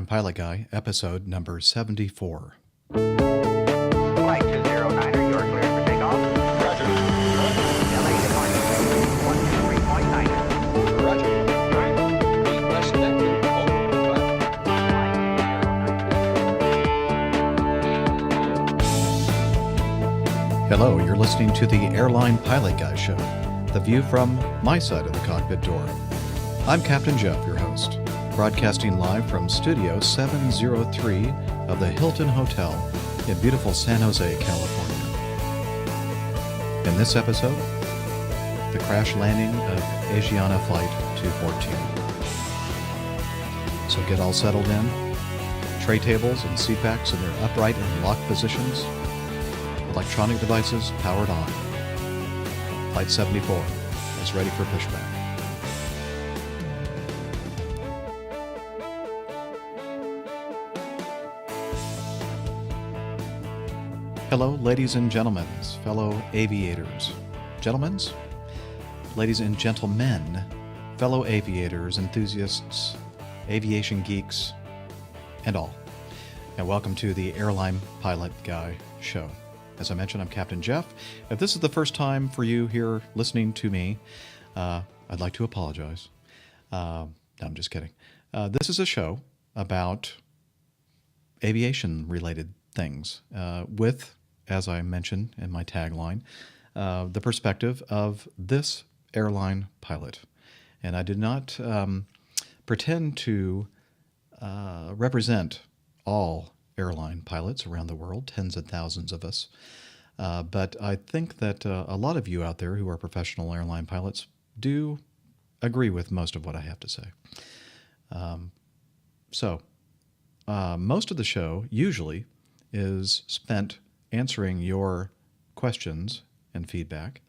Pilot Guy, episode number 74. Flight 209er, you're cleared for takeoff. Roger. LA departure 123.9. Roger. Being less connected. Hello, you're listening to the Airline Pilot Guy Show, the view from my side of the cockpit door. I'm Captain Jeff, your host, broadcasting live from Studio 703 of the Hilton Hotel in beautiful San Jose, California. In this episode, the crash landing of Asiana Flight 214. So get all settled in, tray tables and seat backs in their upright and locked positions, electronic devices powered on. Flight 74 is ready for pushback. Hello, ladies and gentlemen, fellow aviators. Gentlemen's? Ladies and gentlemen, fellow aviators, enthusiasts, aviation geeks, and all. And welcome to the Airline Pilot Guy Show. As I mentioned, I'm Captain Jeff. If this is the first time for you here listening to me, I'd like to apologize. No, I'm just kidding. This is a show about aviation-related things with, as I mentioned in my tagline, the perspective of this airline pilot. And I did not pretend to represent all airline pilots around the world, tens of thousands of us. But I think that a lot of you out there who are professional airline pilots do agree with most of what I have to say. Most of the show usually is spent answering your questions and feedback.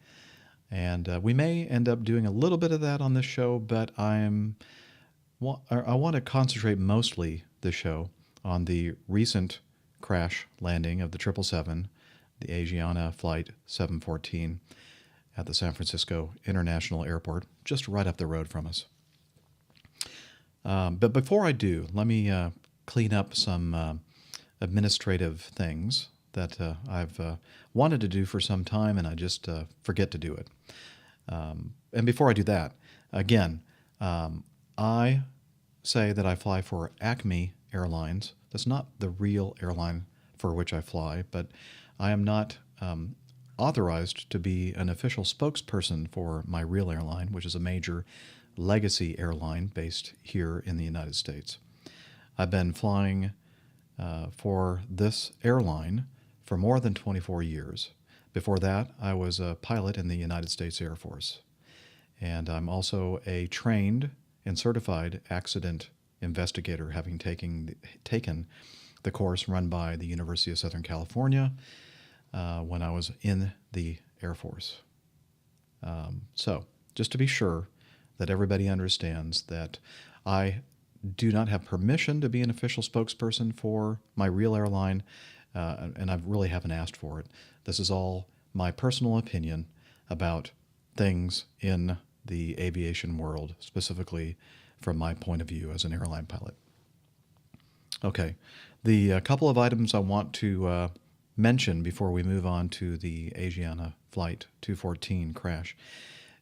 And we may end up doing a little bit of that on this show, but I want to concentrate mostly this show on the recent crash landing of the 777, the Asiana Flight 714 at the San Francisco International Airport, just right up the road from us. But before I do, let me clean up some administrative things that I've wanted to do for some time, and I just forget to do it. And before I do that, again, I say that I fly for Acme Airlines. That's not the real airline for which I fly, but I am not authorized to be an official spokesperson for my real airline, which is a major legacy airline based here in the United States. I've been flying for this airline for more than 24 years. Before that, I was a pilot in the United States Air Force. And I'm also a trained and certified accident investigator, having taken the course run by the University of Southern California when I was in the Air Force. So, just to be sure that everybody understands that I do not have permission to be an official spokesperson for my real airline, and I really haven't asked for it. This is all my personal opinion about things in the aviation world, specifically from my point of view as an airline pilot. Okay, the couple of items I want to mention before we move on to the Asiana Flight 214 crash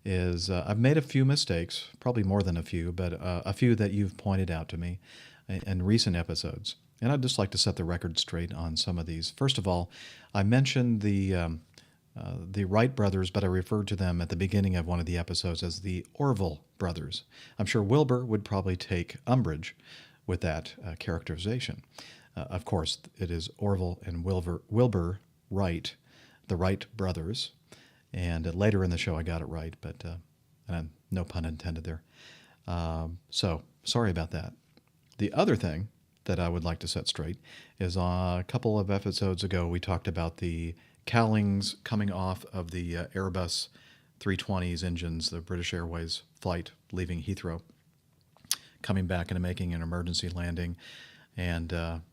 is I've made a few mistakes, probably more than a few, but a few that you've pointed out to me in recent episodes. And I'd just like to set the record straight on some of these. First of all, I mentioned the Wright brothers, but I referred to them at the beginning of one of the episodes as the Orville brothers. I'm sure Wilbur would probably take umbrage with that characterization. Of course, it is Orville and Wilbur Wright, the Wright brothers. And later in the show, I got it right, but no pun intended there. So sorry about that. The other thing that I would like to set straight is a couple of episodes ago, we talked about the cowlings coming off of the Airbus 320's engines, the British Airways flight leaving Heathrow, coming back and making an emergency landing, and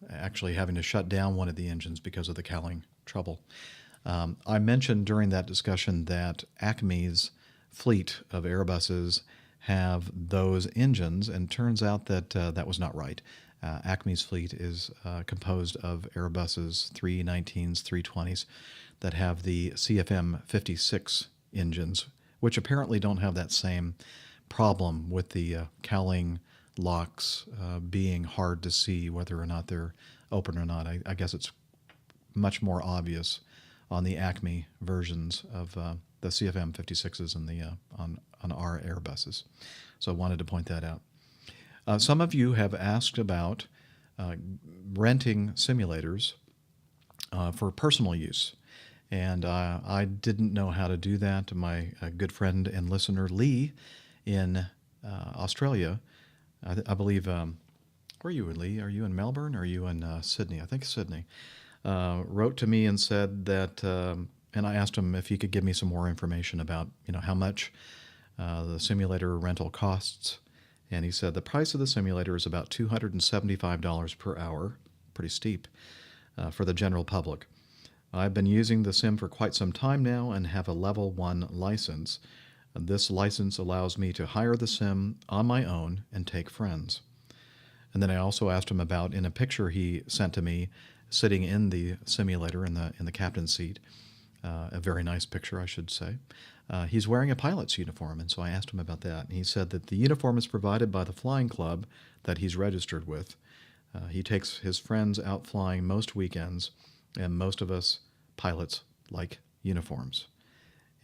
actually having to shut down one of the engines because of the cowling trouble. I mentioned during that discussion that Acme's fleet of Airbuses have those engines, and turns out that that was not right. Acme's fleet is composed of Airbuses, 319s, 320s that have the CFM 56 engines, which apparently don't have that same problem with the cowling locks being hard to see whether or not they're open or not. I guess it's much more obvious on the Acme versions of the CFM 56s and the on our Airbuses. So I wanted to point that out. Some of you have asked about renting simulators for personal use, and I didn't know how to do that. My good friend and listener Lee in Australia, I believe, where are you, Lee? Are you in Melbourne or are you in Sydney? I think Sydney. Wrote to me and said that, and I asked him if he could give me some more information about, how much the simulator rental costs. And he said the price of the simulator is about $275 per hour, pretty steep, for the general public. I've been using the sim for quite some time now and have a level 1 license. This license allows me to hire the sim on my own and take friends. And then I also asked him about, in a picture he sent to me, sitting in the simulator in the captain's seat, a very nice picture, I should say. He's wearing a pilot's uniform, and so I asked him about that. And he said that the uniform is provided by the flying club that he's registered with. He takes his friends out flying most weekends, and most of us pilots like uniforms.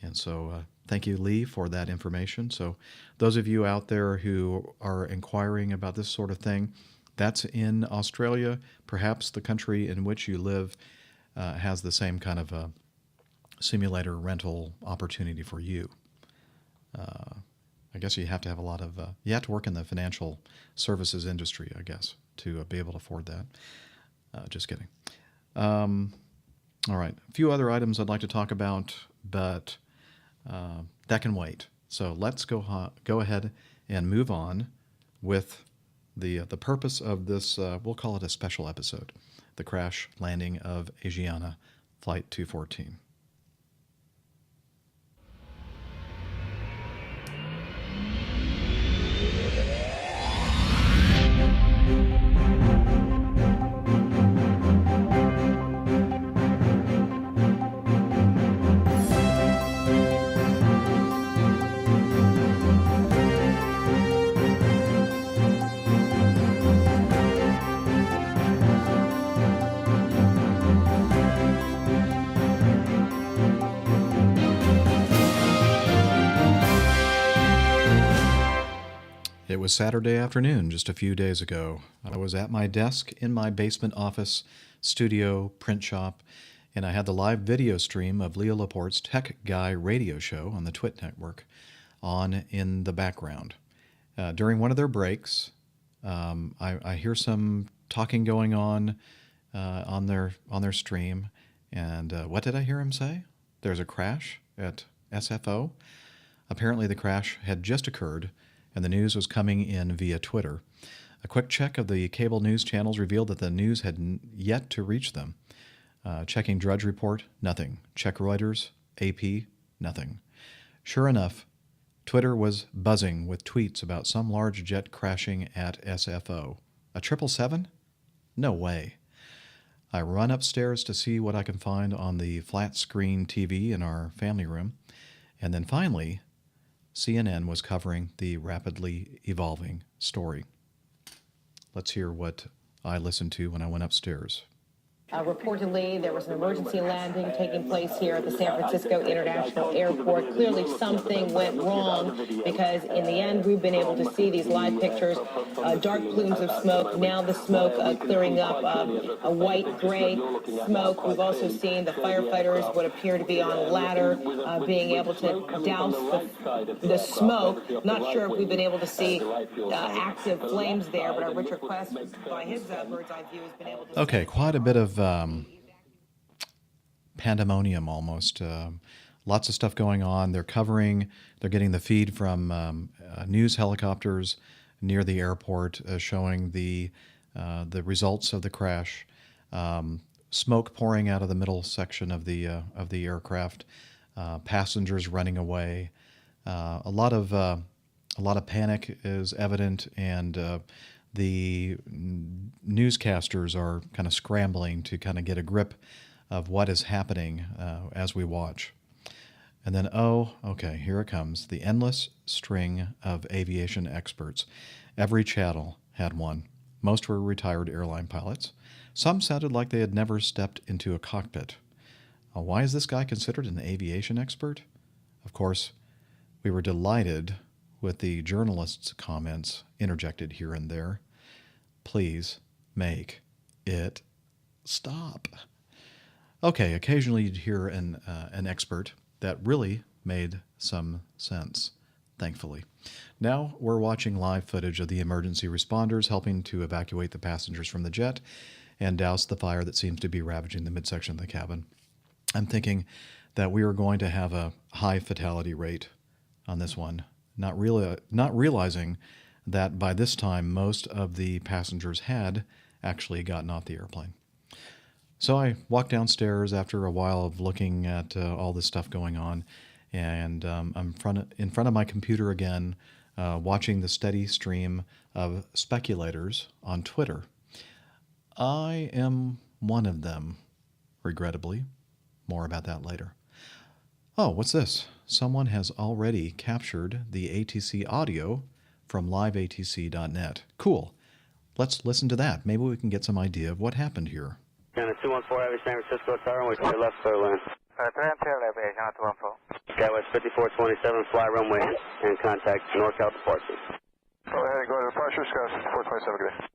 And so thank you, Lee, for that information. So those of you out there who are inquiring about this sort of thing, that's in Australia. Perhaps the country in which you live has the same kind of simulator rental opportunity for you. I guess you have to have a lot of, you have to work in the financial services industry, I guess, to be able to afford that. Just kidding. All right, a few other items I'd like to talk about, but that can wait. So let's go ahead and move on with the purpose of this, we'll call it a special episode, the crash landing of Asiana Flight 214. It was Saturday afternoon, just a few days ago. I was at my desk in my basement office, studio, print shop, and I had the live video stream of Leo Laporte's Tech Guy radio show on the Twit network on in the background. During one of their breaks, I hear some talking going on their stream, and what did I hear him say? There's a crash at SFO. Apparently the crash had just occurred, and the news was coming in via Twitter. A quick check of the cable news channels revealed that the news had yet to reach them. Checking Drudge Report, nothing. Check Reuters, AP, nothing. Sure enough, Twitter was buzzing with tweets about some large jet crashing at SFO. A 777? No way. I run upstairs to see what I can find on the flat screen TV in our family room, and then finally, CNN was covering the rapidly evolving story. Let's hear what I listened to when I went upstairs. Reportedly, there was an emergency landing taking place here at the San Francisco International Airport. Clearly, something went wrong because, in the end, we've been able to see these live pictures, dark plumes of smoke. Now the smoke clearing up, a white-gray smoke. We've also seen the firefighters, what appear to be on a ladder, being able to douse the smoke. Not sure if we've been able to see active flames there, but our Richard Quest, by his bird's-eye view, has been able to... Okay, quite a bit of pandemonium almost. Lots of stuff going on. They're getting the feed from news helicopters near the airport showing the results of the crash. Smoke pouring out of the middle section of the aircraft. Passengers running away. A lot of panic is evident, and the newscasters are kind of scrambling to kind of get a grip of what is happening as we watch. And then, oh, okay, here it comes. The endless string of aviation experts. Every channel had one. Most were retired airline pilots. Some sounded like they had never stepped into a cockpit. Why is this guy considered an aviation expert? Of course, we were delighted with the journalists' comments interjected here and there. Please make it stop. Okay, occasionally you'd hear an expert that really made some sense, thankfully. Now we're watching live footage of the emergency responders helping to evacuate the passengers from the jet and douse the fire that seems to be ravaging the midsection of the cabin. I'm thinking that we are going to have a high fatality rate on this one, not realizing that by this time most of the passengers had actually gotten off the airplane. So I walked downstairs after a while of looking at all this stuff going on, and I'm in front of my computer again, watching the steady stream of speculators on Twitter. I am one of them, regrettably. More about that later. Oh, what's this? Someone has already captured the ATC audio from liveatc.net. Cool. Let's listen to that. Maybe we can get some idea of what happened here. China 214 Avenue, San Francisco Tower, we clear left clear land. 310 aviation, 214. Skywest 5427, fly runway, and contact NorCal departure. Go ahead and go to departure, Skywest 5427, good day.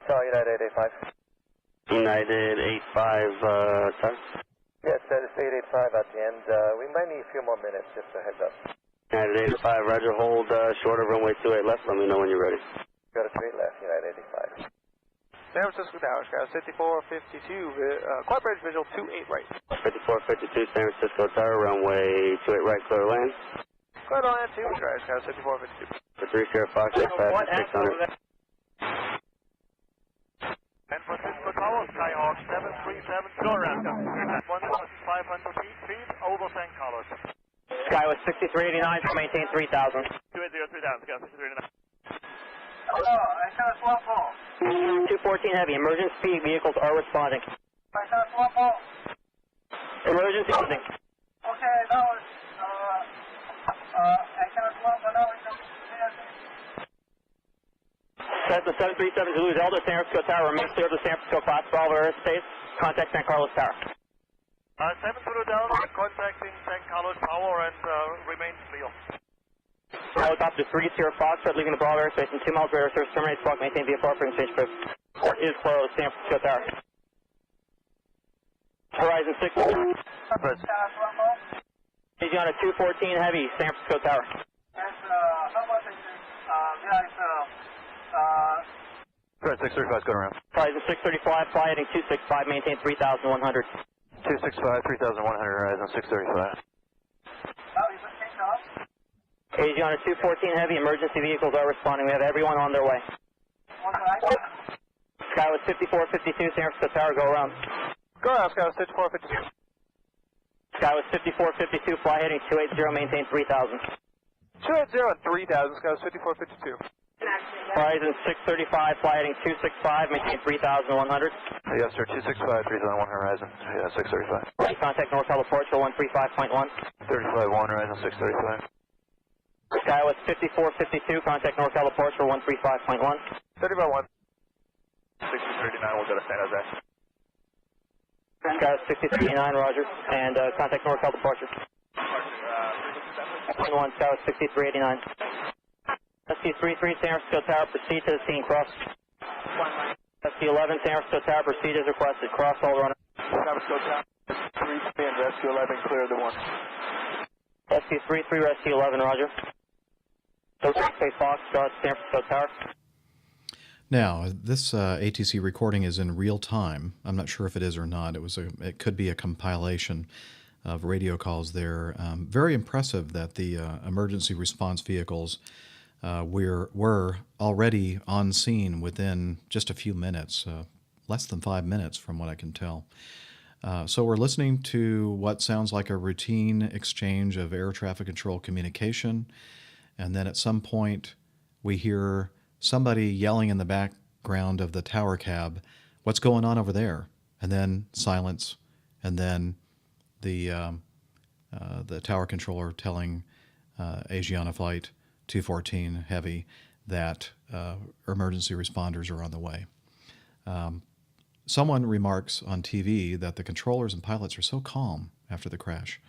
Sorry, United 885. United 85, sorry? Yes, that is 885 at the end. We might need a few more minutes, just a heads up. United 85, roger, hold short of runway 28 left, let me know when you're ready. Go to 3 left, United 85. San Francisco Tower, Skywest 5452, corporate visual 28 right. 5452, San Francisco Tower, runway 28 right, clear land. Clear to land 2, Skywest 5452. For 3 Sierra Fox, 600. San Francisco Tower, Skyhawk 737, go around, 1,500 feet, over St. Carlos. Skywest 6389, maintain 3000. 280, 3000, Skywest 6389. Hello, Asiana Flight. 214 heavy, emergency vehicles are responding. Asiana Flight. Emergency landing. Okay, now it's, Asiana Flight, now it's, Cessna 737 Zulu Delta, San Francisco Tower, remain clear of the San Francisco class 12 airspace. Contact San Carlos Tower. 7 Zulu Delta, contacting St. Carlos Tower and remain clear. Helicopter 3 Sierra Fox, leaving the Bravo airspace in 2 miles radar service, terminate squawk, maintain VFR frequency change. Port is closed, San Francisco Tower. Horizon 6. Asiana 214 heavy, San Francisco Tower. how much is Correct, 635 going around. Horizon 635, fly heading 265, maintain 3100. 265, 3100, Horizon 635. Asiana 214 heavy, emergency vehicles are responding. We have everyone on their way. Skywest 5452, San Francisco Tower, go around. Go around, Skywest 5452. Skywest 5452, fly heading 280, maintain 3000. 280 and 3000, Skywest 5452. Horizon 635, fly heading 265, maintain 3100. Yes, sir, 265, 3001 Horizon, yeah, 635. Contact NorCal departure 135.1. 351 Horizon 635. Skywest 5452, contact NorCal departure 135.1. 30 by 1. 6039, we'll go to San Jose. Skywest 6389, roger, and contact NorCal departure. 1, Skywest 6389. SC-33, San Francisco Tower, proceed to the scene, cross. SC-11, San Francisco Tower, proceed as requested, cross all runners. San Francisco Tower, 3 and Rescue 11, clear the 1. SC-33, Rescue 11, roger. Space Fox, start San Francisco Tower. Now, this ATC recording is in real time. I'm not sure if it is or not. It could be a compilation of radio calls there. Very impressive that the emergency response vehicles were already on scene within just a few minutes, less than 5 minutes from what I can tell. So we're listening to what sounds like a routine exchange of air traffic control communication, and then at some point we hear somebody yelling in the background of the tower cab, "What's going on over there?" And then silence, and then the tower controller telling Asiana Flight 214 Heavy that emergency responders are on the way. Someone remarks on TV that the controllers and pilots are so calm after the crash.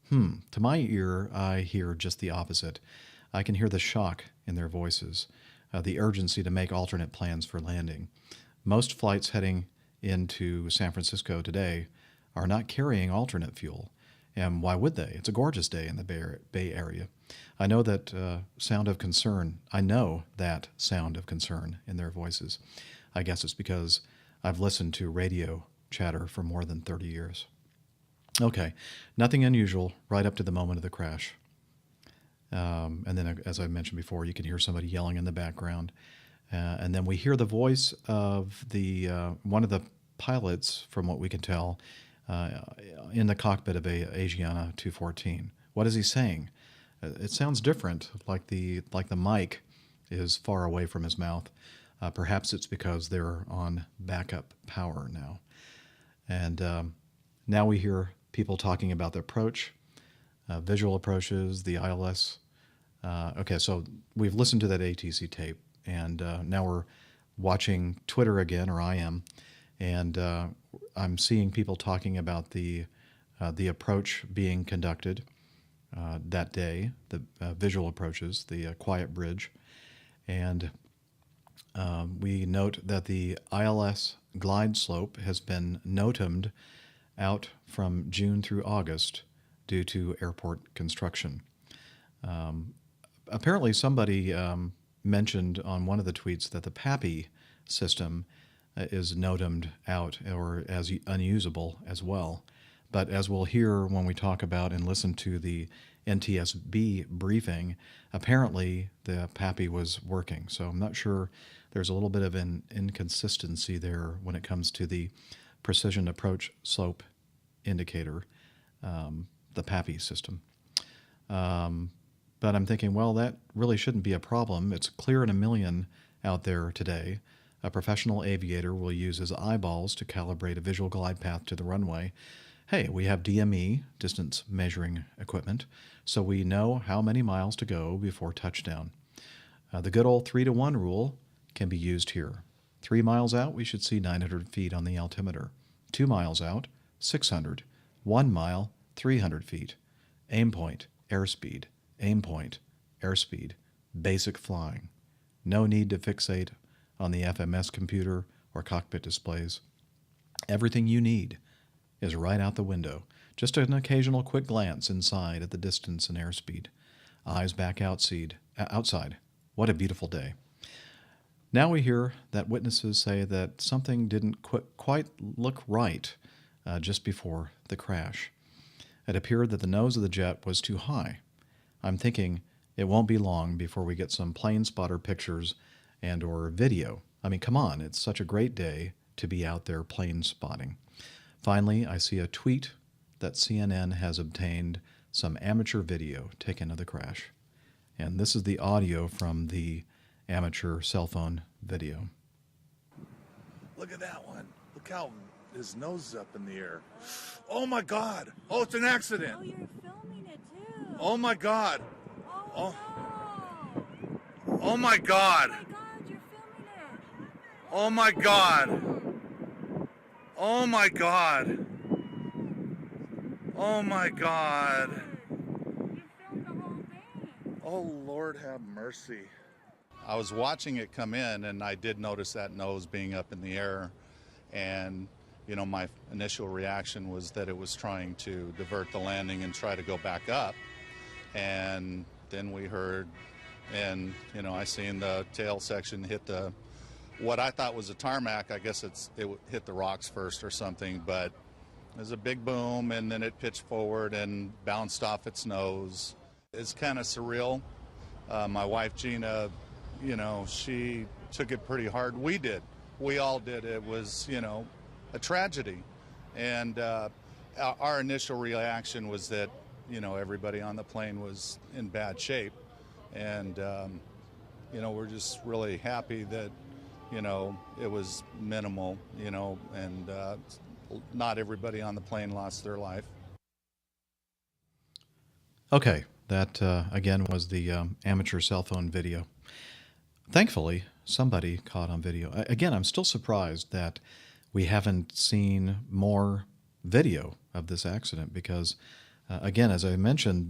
To my ear, I hear just the opposite. I can hear the shock in their voices, the urgency to make alternate plans for landing. Most flights heading into San Francisco today are not carrying alternate fuel. And why would they? It's a gorgeous day in the Bay Area. I know that sound of concern. I know that sound of concern in their voices. I guess it's because I've listened to radio chatter for more than 30 years. Okay, nothing unusual right up to the moment of the crash. And then, as I mentioned before, you can hear somebody yelling in the background. And then we hear the voice of the one of the pilots, from what we can tell, in the cockpit of a Asiana 214. What is he saying? It sounds different, like the mic is far away from his mouth. Perhaps it's because they're on backup power now. And now we hear people talking about the approach, visual approaches, the ILS. Okay, so we've listened to that ATC tape, and now we're watching Twitter again, or I am, and I'm seeing people talking about the approach being conducted that day, the visual approaches, the quiet bridge, and we note that the ILS glide slope has been notamed out from June through August due to airport construction. Apparently somebody mentioned on one of the tweets that the PAPI system is notamed out or as unusable as well. But as we'll hear when we talk about and listen to the NTSB briefing, apparently the PAPI was working. So I'm not sure, there's a little bit of an inconsistency there when it comes to the precision approach slope indicator, the PAPI system. But I'm thinking, well, that really shouldn't be a problem. It's clear in a million out there today. A professional aviator will use his eyeballs to calibrate a visual glide path to the runway. Hey, we have DME, distance measuring equipment, so we know how many miles to go before touchdown. The good old 3-to-1 rule can be used here. 3 miles out, we should see 900 feet on the altimeter. 2 miles out, 600. 1 mile, 300 feet. Aim point, airspeed. Aim point, airspeed. Basic flying. No need to fixate on the FMS computer or cockpit displays. Everything you need is right out the window. Just an occasional quick glance inside at the distance and airspeed. Eyes back outside. What a beautiful day. Now we hear that witnesses say that something didn't quite look right just before the crash. It appeared that the nose of the jet was too high. I'm thinking it won't be long before we get some plane spotter pictures and or video. I mean, come on, it's such a great day to be out there plane spotting. Finally, I see a tweet that CNN has obtained some amateur video taken of the crash. And this is the audio from the amateur cell phone video. Look at that one. Look how his nose is up in the air. Oh my God. Oh, it's an accident. Oh, you're filming it too. Oh my God. Oh, no. Oh my God. Oh my God, you're filming it. Oh my God. Oh my God. Oh my God. You filmed the whole thing. Oh Lord have mercy. I was watching it come in and I did notice that nose being up in the air, and you know, my initial reaction was that it was trying to divert the landing and try to go back up. And then we heard, and you know, I seen the tail section hit the, what I thought was a tarmac. I guess it hit the rocks first or something, but there's a big boom and then it pitched forward and bounced off its nose. It's kind of surreal. My wife Gina, you know, she took it pretty hard. We did. We all did. It was, you know, a tragedy. And our initial reaction was that, you know, everybody on the plane was in bad shape. And we're just really happy that, it was minimal, and not everybody on the plane lost their life. Okay, that again was the amateur cell phone video. Thankfully, somebody caught on video. Again, I'm still surprised that we haven't seen more video of this accident because, again, as I mentioned,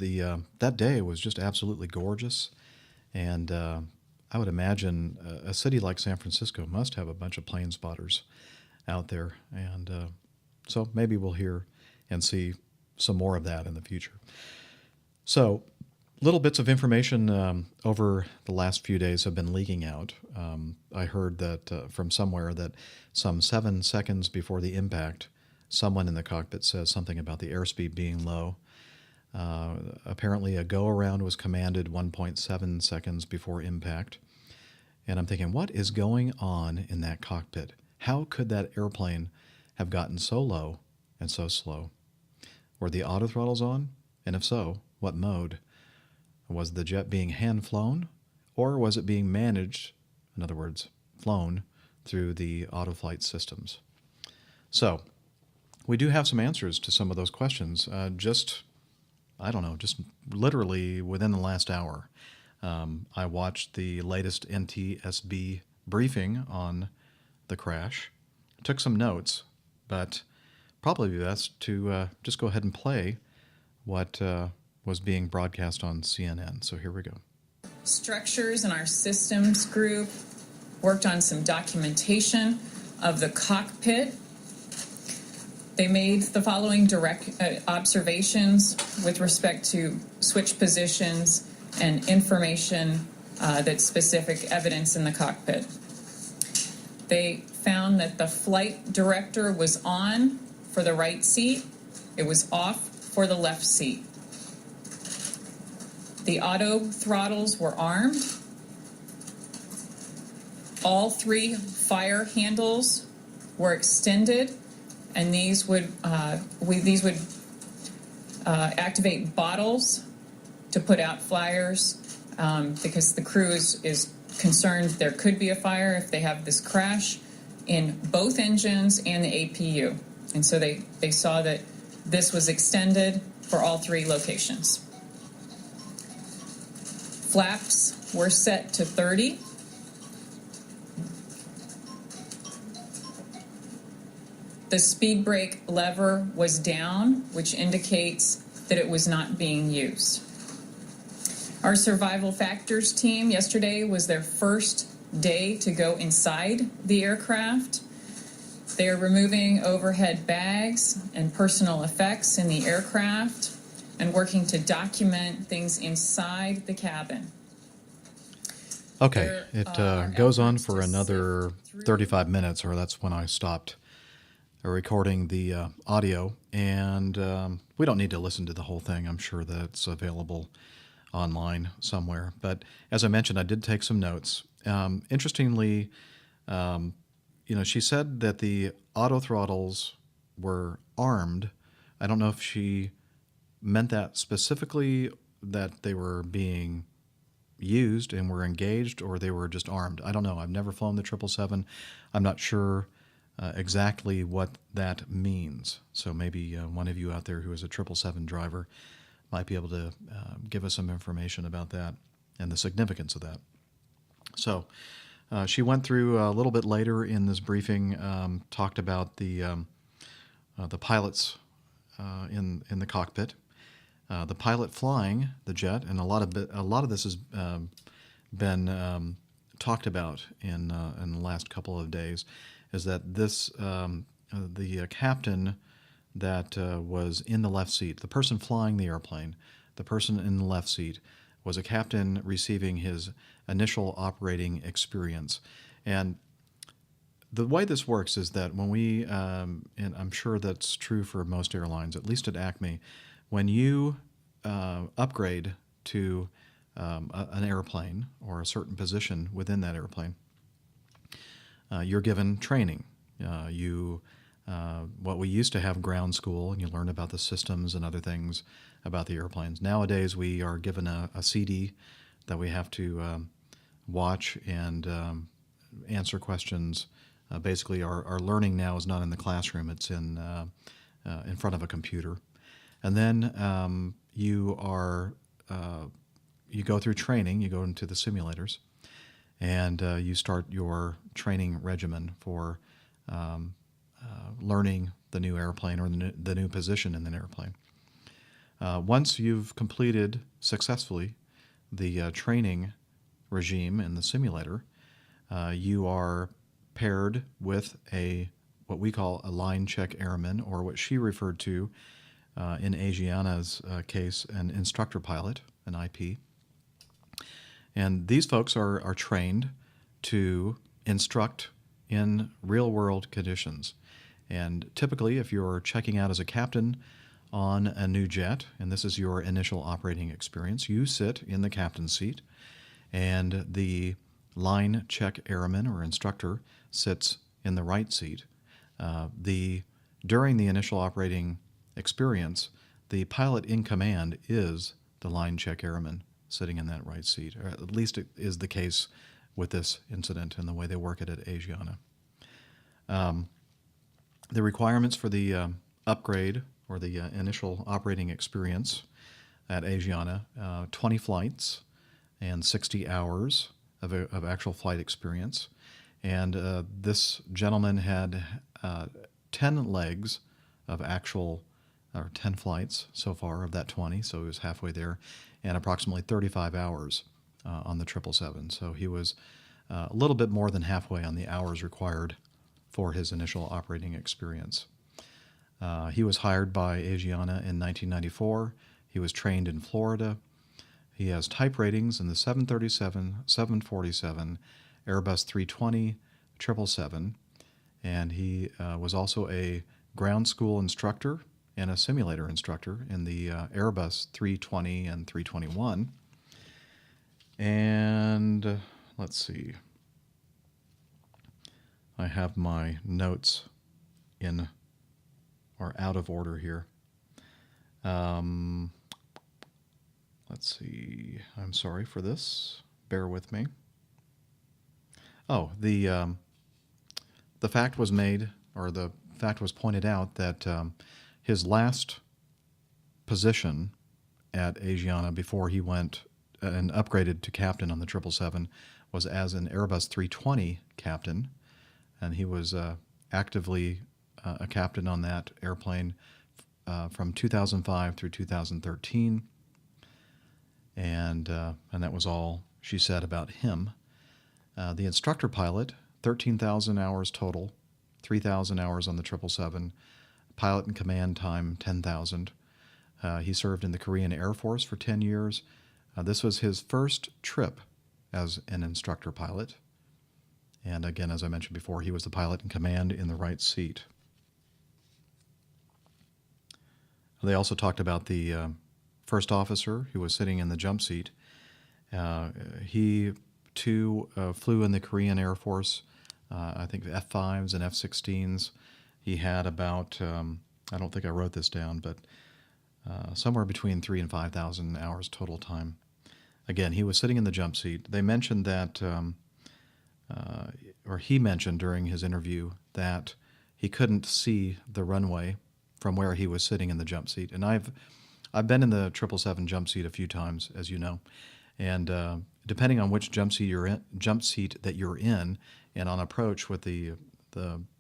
that day was just absolutely gorgeous. And I would imagine a city like San Francisco must have a bunch of plane spotters out there. And so maybe we'll hear and see some more of that in the future. So little bits of information over the last few days have been leaking out. I heard that from somewhere that some 7 seconds before the impact, someone in the cockpit says something about the airspeed being low. Apparently a go-around was commanded 1.7 seconds before impact. And I'm thinking, what is going on in that cockpit? How could that airplane have gotten so low and so slow? Were the auto throttles on? And if so, what mode? Was the jet being hand-flown, or was it being managed, in other words, flown, through the auto-flight systems? So, we do have some answers to some of those questions, just literally within the last hour. I watched the latest NTSB briefing on the crash, took some notes, but probably best to just go ahead and play what was being broadcast on CNN. So here we go. Structures in our systems group worked on some documentation of the cockpit. They made the following direct observations with respect to switch positions and information that's specific evidence in the cockpit. They found that the flight director was on for the right seat. It was off for the left seat. The auto throttles were armed. All 3 fire handles were extended, and these would activate bottles to put out fires because the crew is concerned there could be a fire if they have this crash in both engines and the APU. And so they saw that this was extended for all 3 locations. Flaps were set to 30. The speed brake lever was down, which indicates that it was not being used. Our survival factors team yesterday was their first day to go inside the aircraft. They are removing overhead bags and personal effects in the aircraft and working to document things inside the cabin. Okay, it goes on for another 35 minutes, or that's when I stopped recording the audio. And we don't need to listen to the whole thing. I'm sure that it's available online somewhere. But as I mentioned, I did take some notes. Interestingly, she said that the auto throttles were armed. I don't know if she meant that specifically, that they were being used and were engaged, or they were just armed. I don't know. I've never flown the 777. I'm not sure exactly what that means. So maybe one of you out there who is a 777 driver might be able to give us some information about that and the significance of that. So she went through a little bit later in this briefing, talked about the pilots in the cockpit, the pilot flying the jet, and a lot of this has been talked about in the last couple of days. Is that this the captain that was in the left seat, the person flying the airplane, the person in the left seat, was a captain receiving his initial operating experience. And the way this works is that when we, and I'm sure that's true for most airlines, at least at Acme, when you upgrade to an airplane or a certain position within that airplane, you're given training. What we used to have ground school, and you learn about the systems and other things about the airplanes. Nowadays, we are given a CD that we have to watch and answer questions. Basically, our learning now is not in the classroom; it's in front of a computer. And then you go through training. You go into the simulators, and you start your training regimen for learning the new airplane or the new position in an airplane. Once you've completed successfully the training regime in the simulator, you are paired with what we call a line check airman, or what she referred to in Asiana's case, an instructor pilot, an IP. And these folks are trained to instruct in real-world conditions. And typically, if you're checking out as a captain on a new jet, and this is your initial operating experience, you sit in the captain's seat, and the line check airman or instructor sits in the right seat. During the initial operating experience, the pilot in command is the line check airman sitting in that right seat, or at least it is the case with this incident and the way they work it at Asiana. The requirements for the upgrade or the initial operating experience at Asiana, 20 flights and 60 hours of actual flight experience. And this gentleman had 10 legs of actual, or 10 flights so far of that 20, so he was halfway there, and approximately 35 hours on the 777. So he was a little bit more than halfway on the hours required for his initial operating experience. He was hired by Asiana in 1994. He was trained in Florida. He has type ratings in the 737, 747, Airbus 320, 777, and he was also a ground school instructor and a simulator instructor in the Airbus 320 and 321. And let's see. I have my notes in or out of order here. Let's see. I'm sorry for this. Bear with me. Oh, the fact was made, or the fact was pointed out that his last position at Asiana before he went and upgraded to captain on the 777 was as an Airbus 320 captain, and he was actively a captain on that airplane from 2005 through 2013, and that was all she said about him. The instructor pilot, 13,000 hours total, 3,000 hours on the 777, pilot and command time 10,000. He served in the Korean Air Force for 10 years. This was his first trip as an instructor pilot. And again, as I mentioned before, he was the pilot in command in the right seat. They also talked about the first officer who was sitting in the jump seat. He, too, flew in the Korean Air Force, I think F-5s and F-16s. He had about, I don't think I wrote this down, but somewhere between 3,000 and 5,000 hours total time. Again, he was sitting in the jump seat. They mentioned that, or he mentioned during his interview that he couldn't see the runway from where he was sitting in the jump seat. And I've been in the 777 jump seat a few times, as you know, and depending on which jump seat that you're in, and on approach with the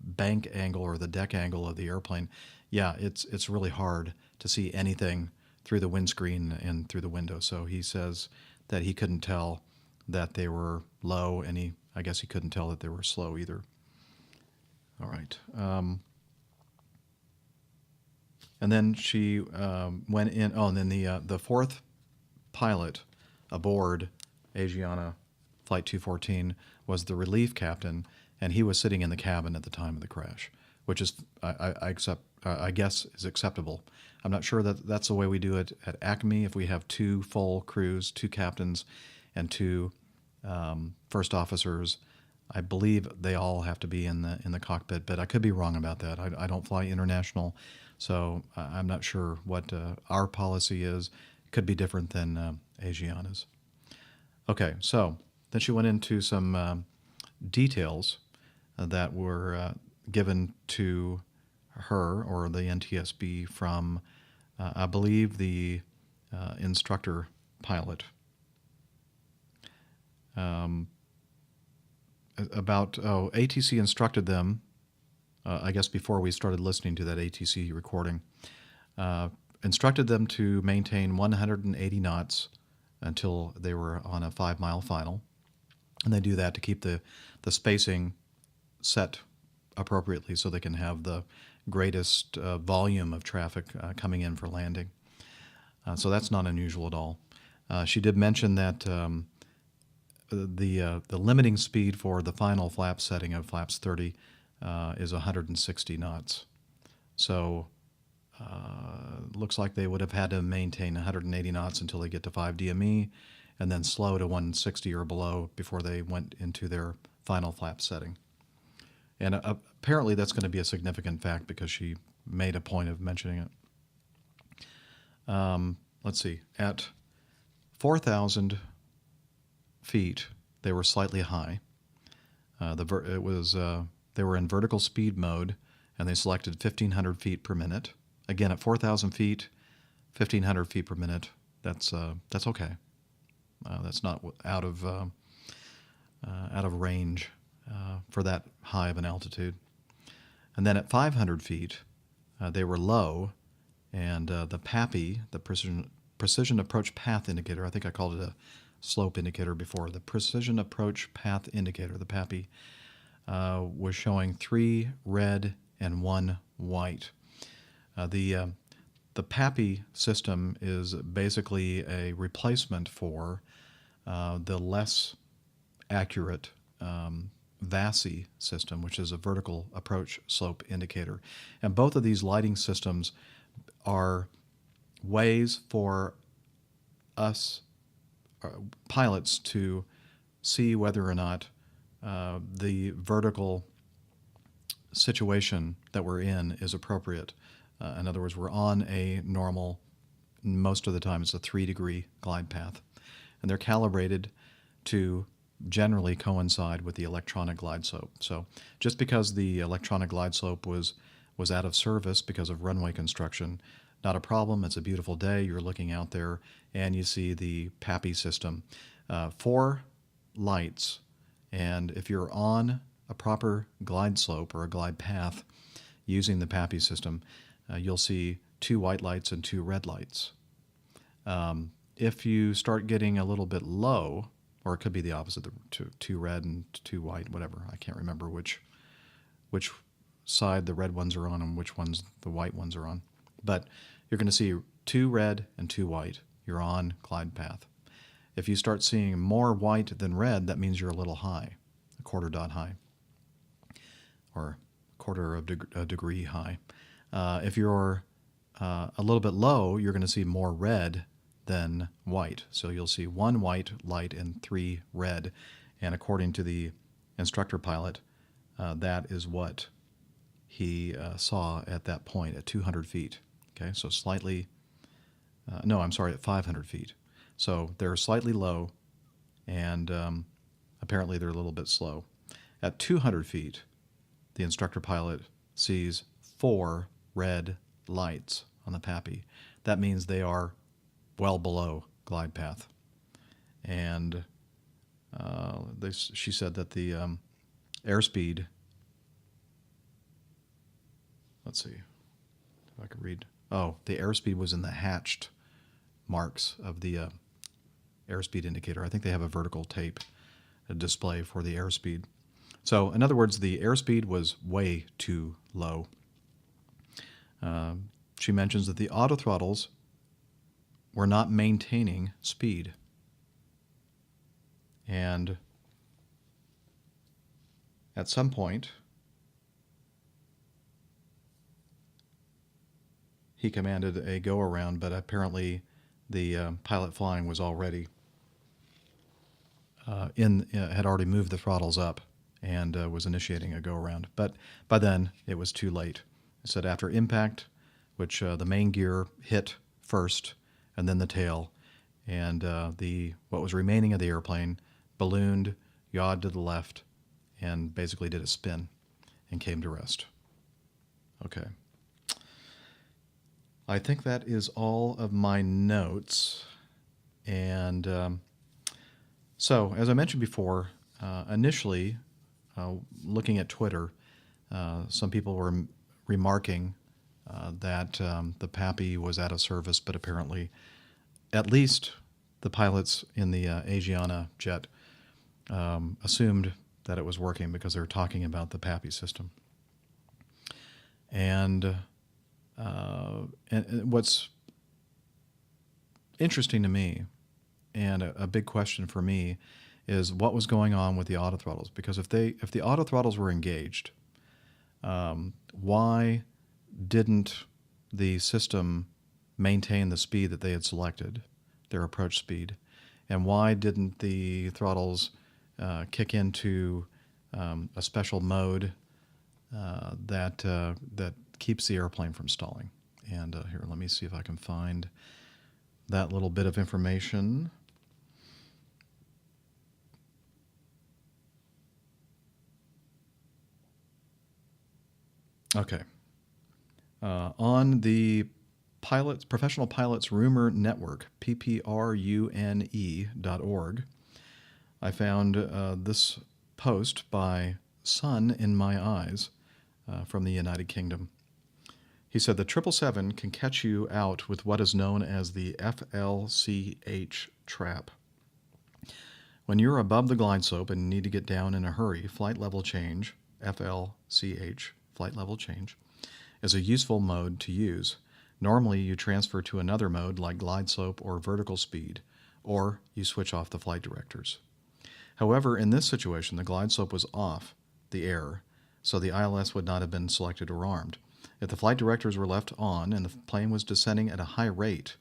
bank angle or the deck angle of the airplane, yeah, it's really hard to see anything through the windscreen and through the window. So he says that he couldn't tell that they were low, and I guess he couldn't tell that they were slow either. All right. And then she went in. Oh, and then the fourth pilot aboard Asiana Flight 214 was the relief captain, and he was sitting in the cabin at the time of the crash, which is I guess is acceptable. I'm not sure that that's the way we do it at Acme. If we have two full crews, two captains, and two first officers, I believe they all have to be in the cockpit. But I could be wrong about that. I don't fly international, so I'm not sure what our policy is. It could be different than Asiana's. Okay, so then she went into some details that were given to her or the NTSB from, I believe, the instructor pilot. ATC instructed them, I guess before we started listening to that ATC recording, instructed them to maintain 180 knots until they were on a 5-mile final. And they do that to keep the spacing set appropriately so they can have the greatest volume of traffic coming in for landing. So that's not unusual at all. She did mention that the limiting speed for the final flap setting of flaps 30 is 160 knots. So looks like they would have had to maintain 180 knots until they get to 5 DME, and then slow to 160 or below before they went into their final flap setting. And apparently that's going to be a significant fact because she made a point of mentioning it. Let's see. At 4,000 feet, they were slightly high. They were in vertical speed mode, and they selected 1,500 feet per minute. Again, at 4,000 feet, 1,500 feet per minute. That's okay. That's not out of range for that high of an altitude. And then at 500 feet, they were low, and the PAPI, the precision approach path indicator, I think I called it a slope indicator before, the precision approach path indicator, the PAPI, was showing 3 red and 1 white. The PAPI system is basically a replacement for the less accurate VASI system, which is a vertical approach slope indicator. And both of these lighting systems are ways for us pilots to see whether or not the vertical situation that we're in is appropriate. In other words, we're on a normal, most of the time it's a 3-degree glide path, and they're calibrated to generally coincide with the electronic glide slope. So just because the electronic glide slope was out of service because of runway construction, not a problem. It's a beautiful day. You're looking out there and you see the PAPI system. 4 lights, and if you're on a proper glide slope or a glide path using the PAPI system, you'll see 2 white lights and 2 red lights. If you start getting a little bit low, or it could be the opposite, 2 red and 2 white, whatever. I can't remember which side the red ones are on and which ones the white ones are on. But you're going to see 2 red and 2 white. You're on glide path. If you start seeing more white than red, that means you're a little high, a quarter dot high, or quarter of a degree high. If you're a little bit low, you're going to see more red than white. So you'll see 1 white light and 3 red. And according to the instructor pilot, that is what he saw at that point at 200 feet. Okay, so slightly, at 500 feet. So they're slightly low, and apparently they're a little bit slow. At 200 feet, the instructor pilot sees 4 red lights on the PAPI. That means they are well below glide path. And she said that the airspeed, let's see if I can read. Oh, the airspeed was in the hatched marks of the airspeed indicator. I think they have a vertical tape, a display for the airspeed. So in other words, the airspeed was way too low. She mentions that the autothrottles were not maintaining speed. And at some point, he commanded a go-around, but apparently the pilot flying was already had already moved the throttles up and was initiating a go-around. But by then, it was too late. It said after impact, which the main gear hit first, and then the tail, and what was remaining of the airplane ballooned, yawed to the left, and basically did a spin and came to rest. Okay. I think that is all of my notes. And so, as I mentioned before, initially, looking at Twitter, some people were remarking that the PAPI was out of service, but apparently, at least the pilots in the Asiana jet assumed that it was working because they were talking about the PAPI system. And what's interesting to me, and a big question for me, is what was going on with the autothrottles. Because if the autothrottles were engaged, why didn't the system maintain the speed that they had selected, their approach speed, and why didn't the throttles kick into a special mode that keeps the airplane from stalling? And here, let me see if I can find that little bit of information. Okay. On the Professional Pilots Rumor Network, pprune.org, I found this post by Sun in My Eyes from the United Kingdom. He said the 777 can catch you out with what is known as the FLCH trap. When you're above the glide slope and need to get down in a hurry, flight level change, FLCH, flight level change, is a useful mode to use. Normally, you transfer to another mode like glide slope or vertical speed, or you switch off the flight directors. However, in this situation, the glide slope was off the air, so the ILS would not have been selected or armed. If the flight directors were left on and the plane was descending at a high rate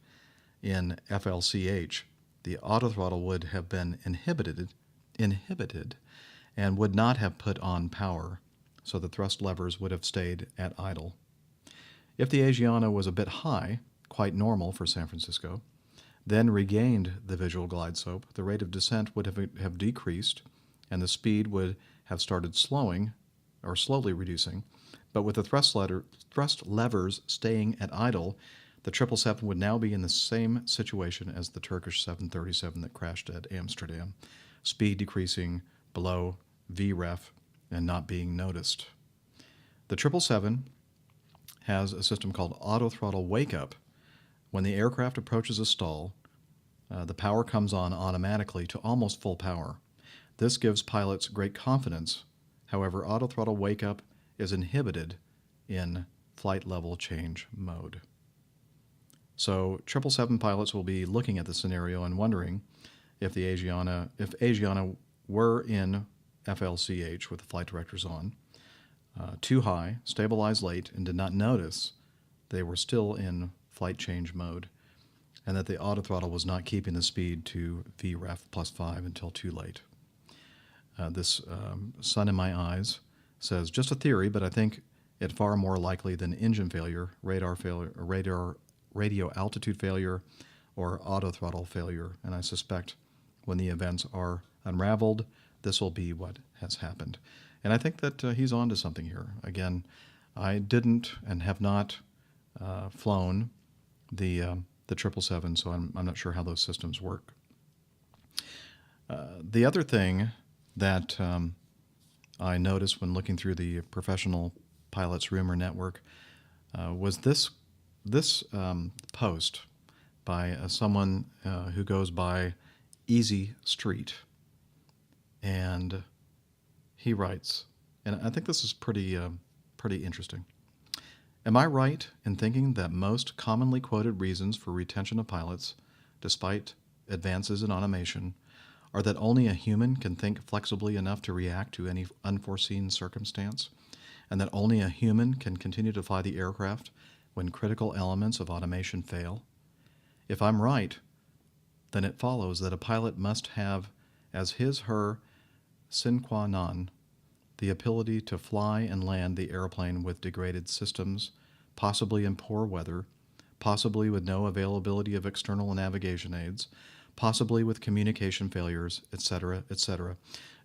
in FLCH, the autothrottle would have been inhibited and would not have put on power, so the thrust levers would have stayed at idle. If the Asiana was a bit high, quite normal for San Francisco, then regained the visual glide slope, the rate of descent would have decreased and the speed would have started slowly reducing. But with the thrust levers staying at idle, the 777 would now be in the same situation as the Turkish 737 that crashed at Amsterdam, speed decreasing below VREF and not being noticed. The 777 has a system called autothrottle wake-up. When the aircraft approaches a stall, the power comes on automatically to almost full power. This gives pilots great confidence. However, autothrottle wake-up is inhibited in flight level change mode. So 777 pilots will be looking at the scenario and wondering if Asiana were in FLCH with the flight directors on, too high, stabilized late, and did not notice they were still in flight change mode, and that the autothrottle was not keeping the speed to VREF +5 until too late. This Sun in My Eyes says, just a theory, but I think it far more likely than engine failure, radar failure, radio altitude failure, or autothrottle failure. And I suspect when the events are unraveled, this will be what has happened. And I think that he's on to something here. Again, I didn't and have not flown the 777, so I'm not sure how those systems work. The other thing that I noticed when looking through the Professional Pilots Rumor Network was this post by someone who goes by Easy Street. And he writes, and I think this is pretty interesting. Am I right in thinking that most commonly quoted reasons for retention of pilots, despite advances in automation, are that only a human can think flexibly enough to react to any unforeseen circumstance, and that only a human can continue to fly the aircraft when critical elements of automation fail? If I'm right, then it follows that a pilot must have as his/her sine qua non the ability to fly and land the airplane with degraded systems, possibly in poor weather, possibly with no availability of external navigation aids, possibly with communication failures, etc., etc.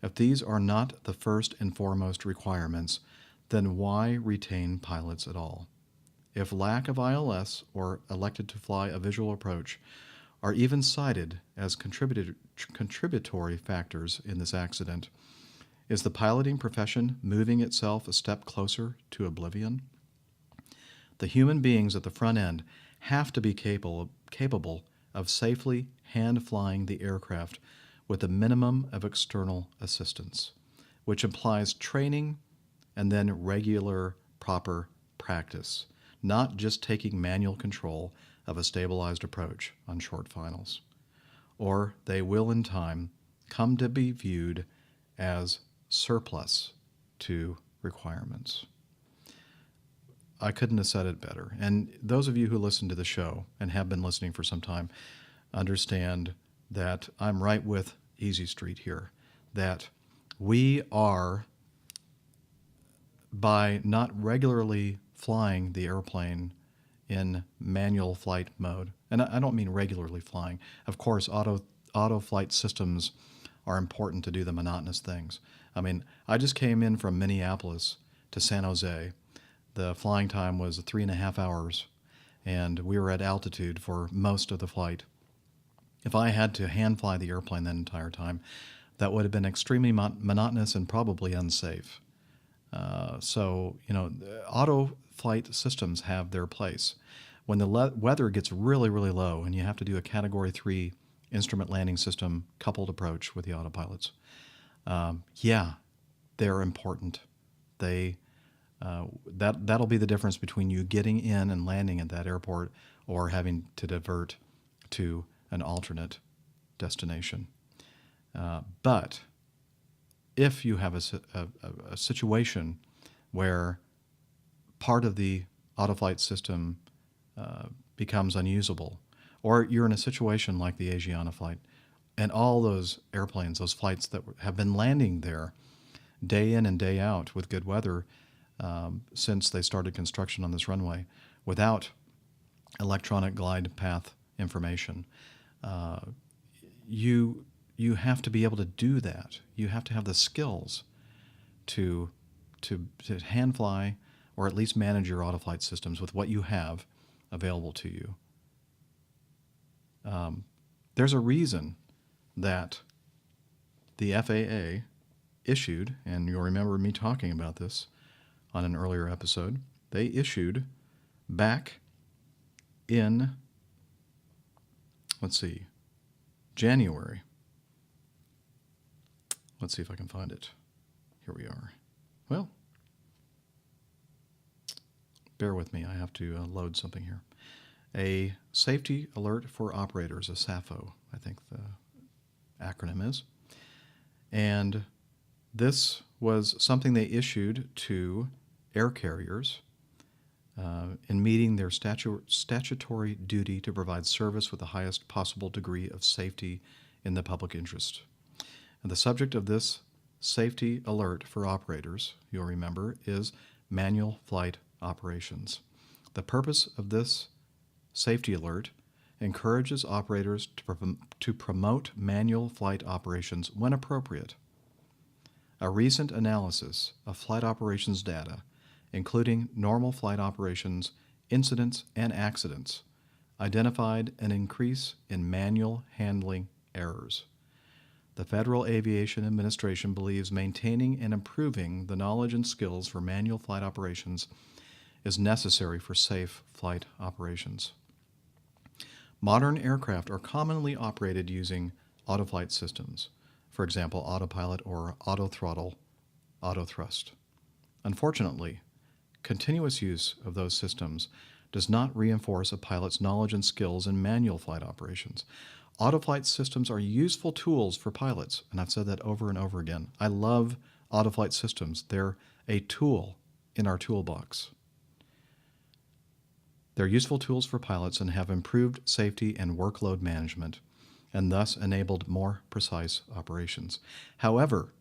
If these are not the first and foremost requirements, then why retain pilots at all? If lack of ILS or elected to fly a visual approach are even cited as contributory factors in this accident, is the piloting profession moving itself a step closer to oblivion? The human beings at the front end have to be capable of safely hand-flying the aircraft with a minimum of external assistance, which implies training and then regular, proper practice, not just taking manual control of a stabilized approach on short finals. Or they will in time come to be viewed as surplus to requirements. I couldn't have said it better. And those of you who listen to the show and have been listening for some time understand that I'm right with Easy Street here, that we are, by not regularly flying the airplane in manual flight mode, and I don't mean regularly flying. Of course, auto flight systems are important to do the monotonous things. I mean, I just came in from Minneapolis to San Jose. The flying time was 3.5 hours, and we were at altitude for most of the flight. If I had to hand fly the airplane that entire time, that would have been extremely monotonous and probably unsafe. So, auto flight systems have their place. When the weather gets really, really low and you have to do a Category 3 instrument landing system coupled approach with the autopilots, they're important. That'll be the difference between you getting in and landing at that airport or having to divert to an alternate destination. But if you have a situation where part of the autoflight system becomes unusable, or you're in a situation like the Asiana Flight, and all those airplanes, those flights that have been landing there day in and day out with good weather since they started construction on this runway without electronic glide path information, you have to be able to do that. You have to have the skills to hand fly or at least manage your autoflight systems with what you have available to you. There's a reason that the FAA issued, and you'll remember me talking about this on an earlier episode, they issued back in, January. Let's see if I can find it. Here we are. Well, bear with me. I have to load something here. A Safety Alert for Operators, a SAFO, I think the acronym is. And this was something they issued to air carriers in meeting their statutory duty to provide service with the highest possible degree of safety in the public interest. And the subject of this safety alert for operators, you'll remember, is manual flight operations. The purpose of this safety alert encourages operators to promote manual flight operations when appropriate. A recent analysis of flight operations data, including normal flight operations, incidents, and accidents, identified an increase in manual handling errors. The Federal Aviation Administration believes maintaining and improving the knowledge and skills for manual flight operations is necessary for safe flight operations. Modern aircraft are commonly operated using autoflight systems, for example, autopilot or autothrottle, autothrust. Unfortunately, continuous use of those systems does not reinforce a pilot's knowledge and skills in manual flight operations. Autoflight systems are useful tools for pilots, and I've said that over and over again. I love autoflight systems. They're a tool in our toolbox. They're useful tools for pilots and have improved safety and workload management, and thus enabled more precise operations. However,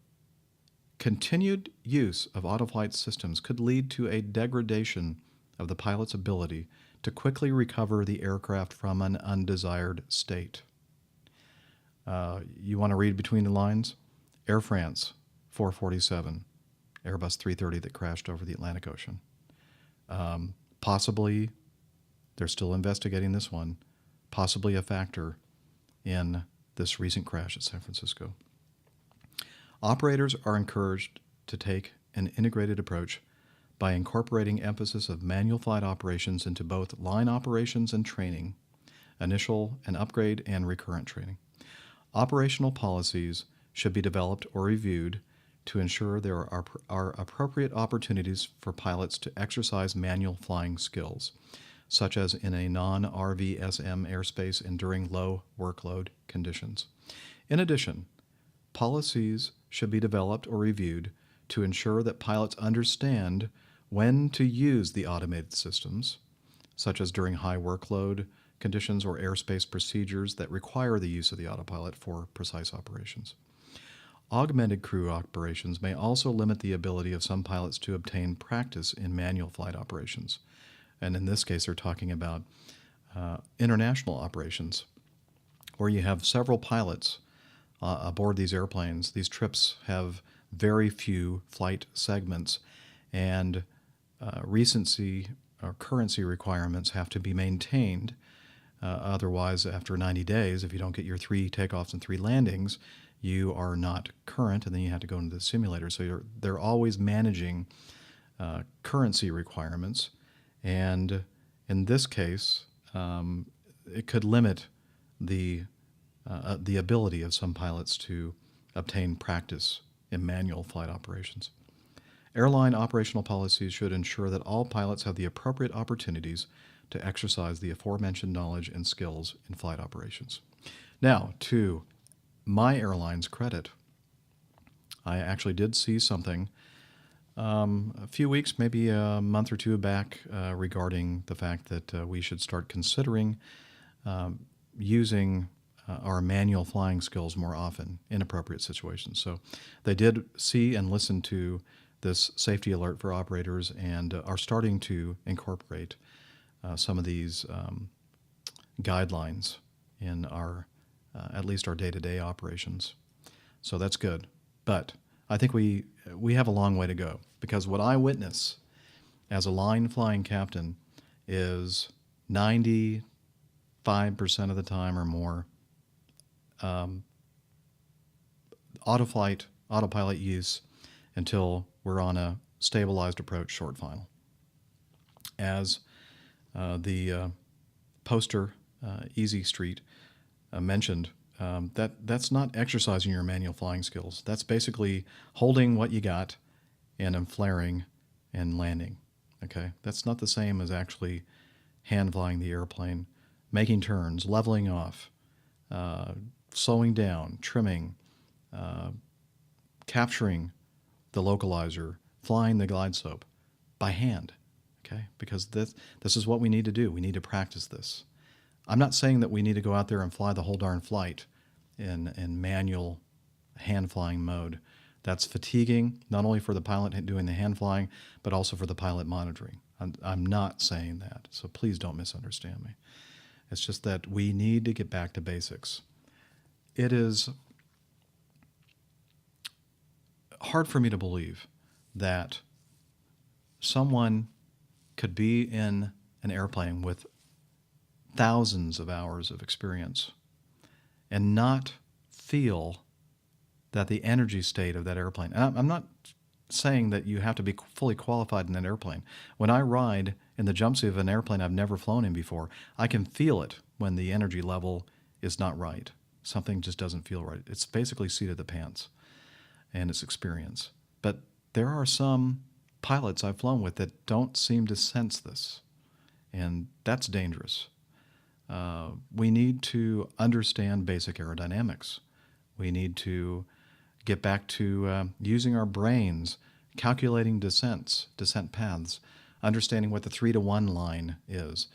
continued use of autoflight systems could lead to a degradation of the pilot's ability to quickly recover the aircraft from an undesired state. You want to read between the lines? Air France 447, Airbus 330 that crashed over the Atlantic Ocean. Possibly, they're still investigating this one, possibly a factor in this recent crash at San Francisco. Operators are encouraged to take an integrated approach by incorporating emphasis of manual flight operations into both line operations and training, initial and upgrade and recurrent training. Operational policies should be developed or reviewed to ensure there are appropriate opportunities for pilots to exercise manual flying skills, such as in a non-RVSM airspace and during low workload conditions. In addition, policies should be developed or reviewed to ensure that pilots understand when to use the automated systems, such as during high workload conditions or airspace procedures that require the use of the autopilot for precise operations. Augmented crew operations may also limit the ability of some pilots to obtain practice in manual flight operations. And in this case, they're talking about international operations, where you have several pilots aboard these airplanes. These trips have very few flight segments, and recency or currency requirements have to be maintained. Otherwise, after 90 days, if you don't get your 3 takeoffs and 3 landings, you are not current, and then you have to go into the simulator. So they're always managing currency requirements, and in this case, it could limit the ability of some pilots to obtain practice in manual flight operations. Airline operational policies should ensure that all pilots have the appropriate opportunities to exercise the aforementioned knowledge and skills in flight operations. Now, to my airline's credit, I actually did see something a few weeks, maybe a month or two back, regarding the fact that we should start considering using our manual flying skills more often in appropriate situations. So they did see and listen to this safety alert for operators and are starting to incorporate some of these guidelines in our, at least our day-to-day operations. So that's good. But I think we have a long way to go, because what I witness as a line flying captain is 95% of the time or more autopilot use until we're on a stabilized approach short final. As the poster, Easy Street, mentioned, that's not exercising your manual flying skills. That's basically holding what you got and then flaring and landing. Okay, that's not the same as actually hand flying the airplane, making turns, leveling off, slowing down, trimming, capturing the localizer, flying the glide slope by hand. Okay, because this is what we need to do. We need to practice this. I'm not saying that we need to go out there and fly the whole darn flight in manual hand flying mode. That's fatiguing, not only for the pilot doing the hand flying, but also for the pilot monitoring. I'm not saying that, so please don't misunderstand me. It's just that we need to get back to basics. It is hard for me to believe that someone could be in an airplane with thousands of hours of experience and not feel that the energy state of that airplane, and I'm not saying that you have to be fully qualified in an airplane. When I ride in the jump seat of an airplane I've never flown in before, I can feel it when the energy level is not right. Something just doesn't feel right. It's basically seat of the pants, and it's experience. But there are some pilots I've flown with that don't seem to sense this, and that's dangerous. We need to understand basic aerodynamics. We need to get back to using our brains, calculating descent paths, understanding what the 3-to-1 line is,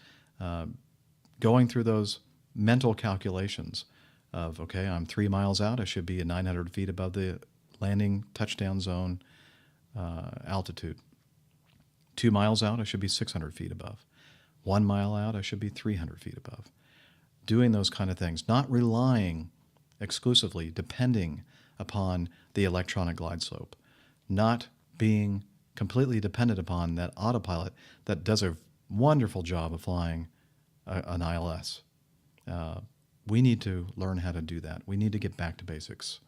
going through those mental calculations of, okay, I'm 3 miles out, I should be at 900 feet above the landing touchdown zone altitude. 2 miles out, I should be 600 feet above. 1 mile out, I should be 300 feet above. Doing those kind of things, not relying exclusively depending upon the electronic glide slope, not being completely dependent upon that autopilot that does a wonderful job of flying an ILS. We need to learn how to do that. We need to get back to basics,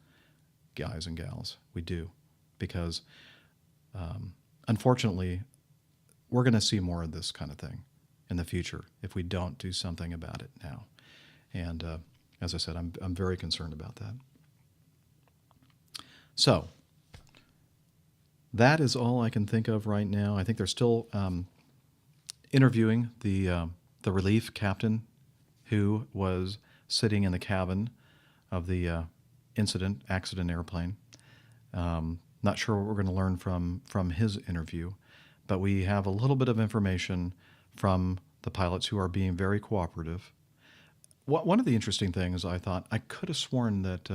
guys and gals. We do, because unfortunately, we're going to see more of this kind of thing in the future if we don't do something about it now. And as I said, I'm very concerned about that. So that is all I can think of right now. I think they're still interviewing the relief captain who was sitting in the cabin of the accident airplane. Not sure what we're going to learn from his interview, but we have a little bit of information from the pilots who are being very cooperative. One of the interesting things I thought, I could have sworn that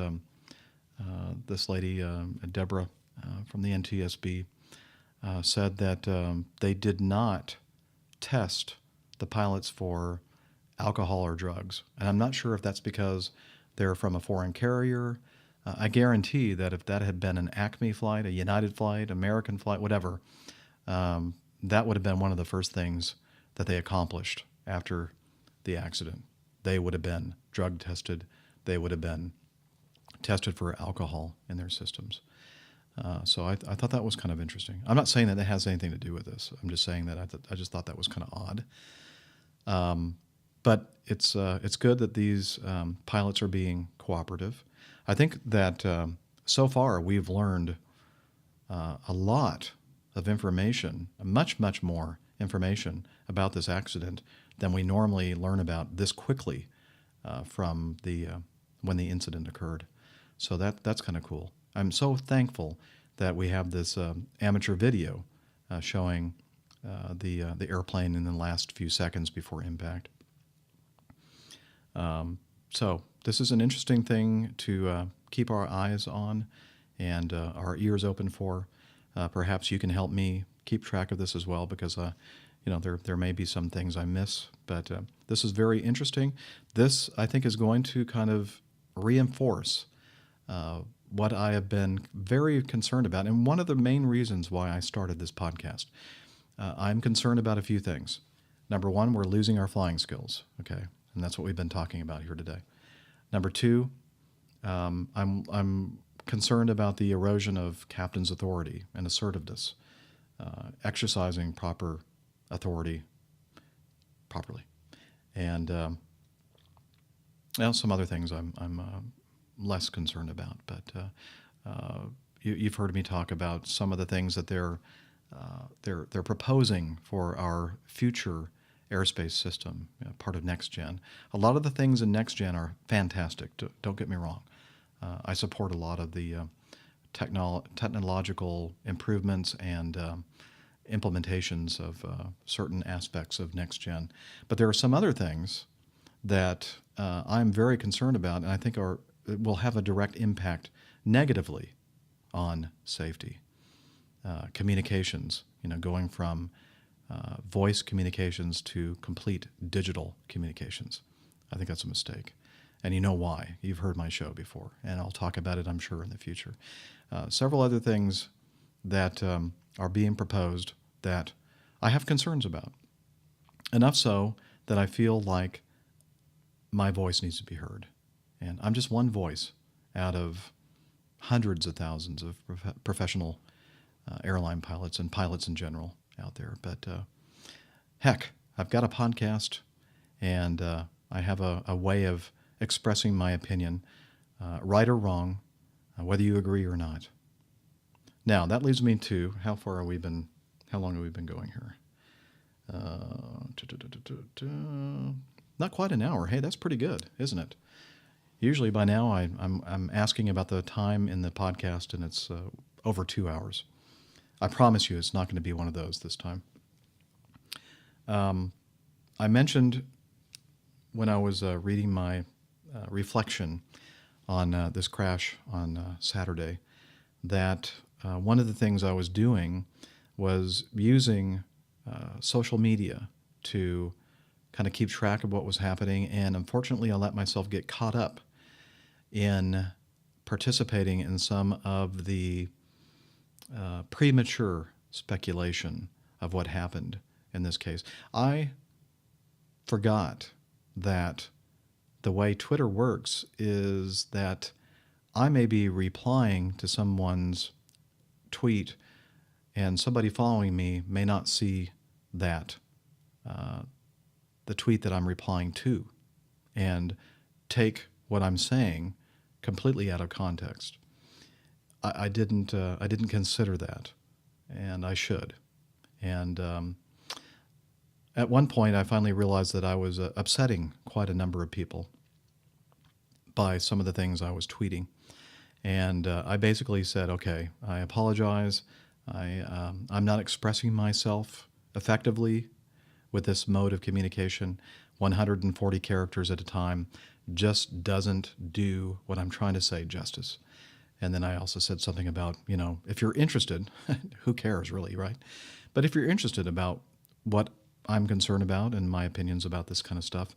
this lady, Deborah from the NTSB, said that they did not test the pilots for alcohol or drugs. And I'm not sure if that's because they're from a foreign carrier. I guarantee that if that had been an Acme flight, a United flight, American flight, whatever, that would have been one of the first things that they accomplished after the accident. They would have been drug tested. They would have been tested for alcohol in their systems. So I thought that was kind of interesting. I'm not saying that it has anything to do with this. I'm just saying that I just thought that was kind of odd. But it's good that these pilots are being cooperative. I think that so far we've learned a lot of information, much more information about this accident than we normally learn about this quickly from when the incident occurred. So that's kind of cool. I'm so thankful that we have this amateur video showing the airplane in the last few seconds before impact. So this is an interesting thing to keep our eyes on and our ears open for. Perhaps you can help me keep track of this as well, because there may be some things I miss. But this is very interesting. This, I think, is going to kind of reinforce what I have been very concerned about, and one of the main reasons why I started this podcast. I'm concerned about a few things. Number one, we're losing our flying skills, okay? And that's what we've been talking about here today. Number two, I'm concerned about the erosion of captain's authority and assertiveness, exercising proper authority properly. And some other things I'm less concerned about. But you've heard me talk about some of the things that they're proposing for our future airspace system, part of NextGen. A lot of the things in NextGen are fantastic. Don't get me wrong. I support a lot of the technological improvements and implementations of certain aspects of NextGen. But there are some other things that I'm very concerned about, and I think will have a direct impact negatively on safety. Communications, going from voice communications to complete digital communications. I think that's a mistake. And you know why. You've heard my show before, and I'll talk about it, I'm sure, in the future. Several other things that are being proposed that I have concerns about. Enough so that I feel like my voice needs to be heard. And I'm just one voice out of hundreds of thousands of professional airline pilots and pilots in general out there. But heck, I've got a podcast, and I have a way of expressing my opinion, right or wrong, whether you agree or not. Now, that leads me to how long have we been going here? Not quite an hour. Hey, that's pretty good, isn't it? Usually by now I'm asking about the time in the podcast, and it's over 2 hours. I promise you it's not going to be one of those this time. I mentioned when I was reading my reflection on this crash on Saturday that one of the things I was doing was using social media to kind of keep track of what was happening, and unfortunately I let myself get caught up in participating in some of the premature speculation of what happened in this case. I forgot that the way Twitter works is that I may be replying to someone's tweet and somebody following me may not see that, the tweet that I'm replying to, and take what I'm saying completely out of context. I didn't consider that, and I should. And at one point, I finally realized that I was upsetting quite a number of people by some of the things I was tweeting. And I basically said, okay, I apologize. I'm not expressing myself effectively with this mode of communication. 140 characters at a time just doesn't do what I'm trying to say justice. And then I also said something about, if you're interested, who cares really, right? But if you're interested about what I'm concerned about and my opinions about this kind of stuff,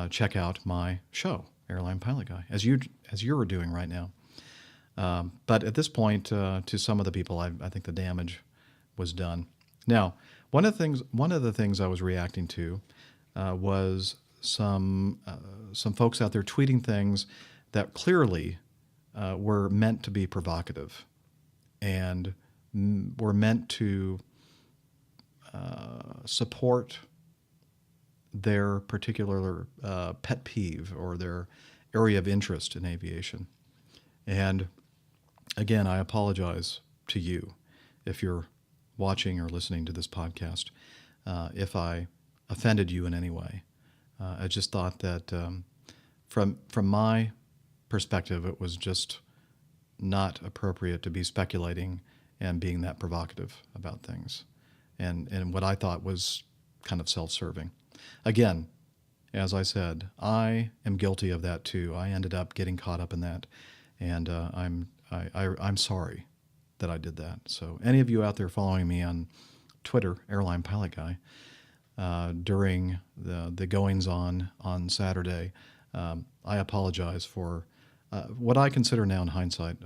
check out my show, Airline Pilot Guy, as you're doing right now. But at this point, to some of the people, I think the damage was done. Now, one of the things I was reacting to was some folks out there tweeting things that clearly were meant to be provocative and were meant to support their particular pet peeve or their area of interest in aviation. And again, I apologize to you if you're watching or listening to this podcast, if I offended you in any way. I just thought that from my perspective, it was just not appropriate to be speculating and being that provocative about things, and what I thought was kind of self-serving. Again, as I said, I am guilty of that too. I ended up getting caught up in that, and I'm sorry that I did that. So any of you out there following me on Twitter, Airline Pilot Guy, during the goings-on Saturday, I apologize for what I consider now in hindsight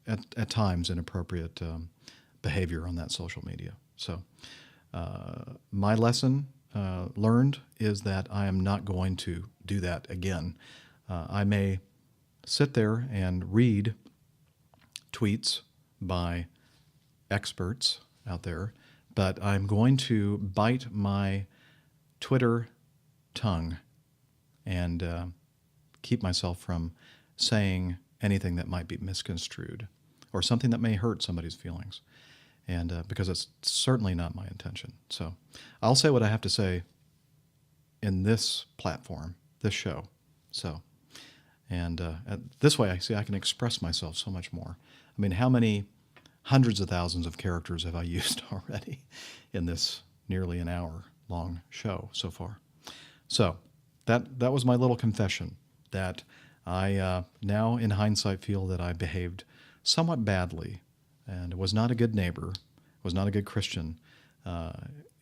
at times inappropriate behavior on that social media. So my lesson learned is that I am not going to do that again. I may sit there and read tweets by experts out there, but I'm going to bite my Twitter tongue and keep myself from saying anything that might be misconstrued or something that may hurt somebody's feelings, and because it's certainly not my intention. So I'll say what I have to say in this platform, this show. So, and this way, I can express myself so much more. I mean, how many hundreds of thousands of characters have I used already in this nearly an hour-long show so far? So that was my little confession, that I now, in hindsight, feel that I behaved somewhat badly and was not a good neighbor, was not a good Christian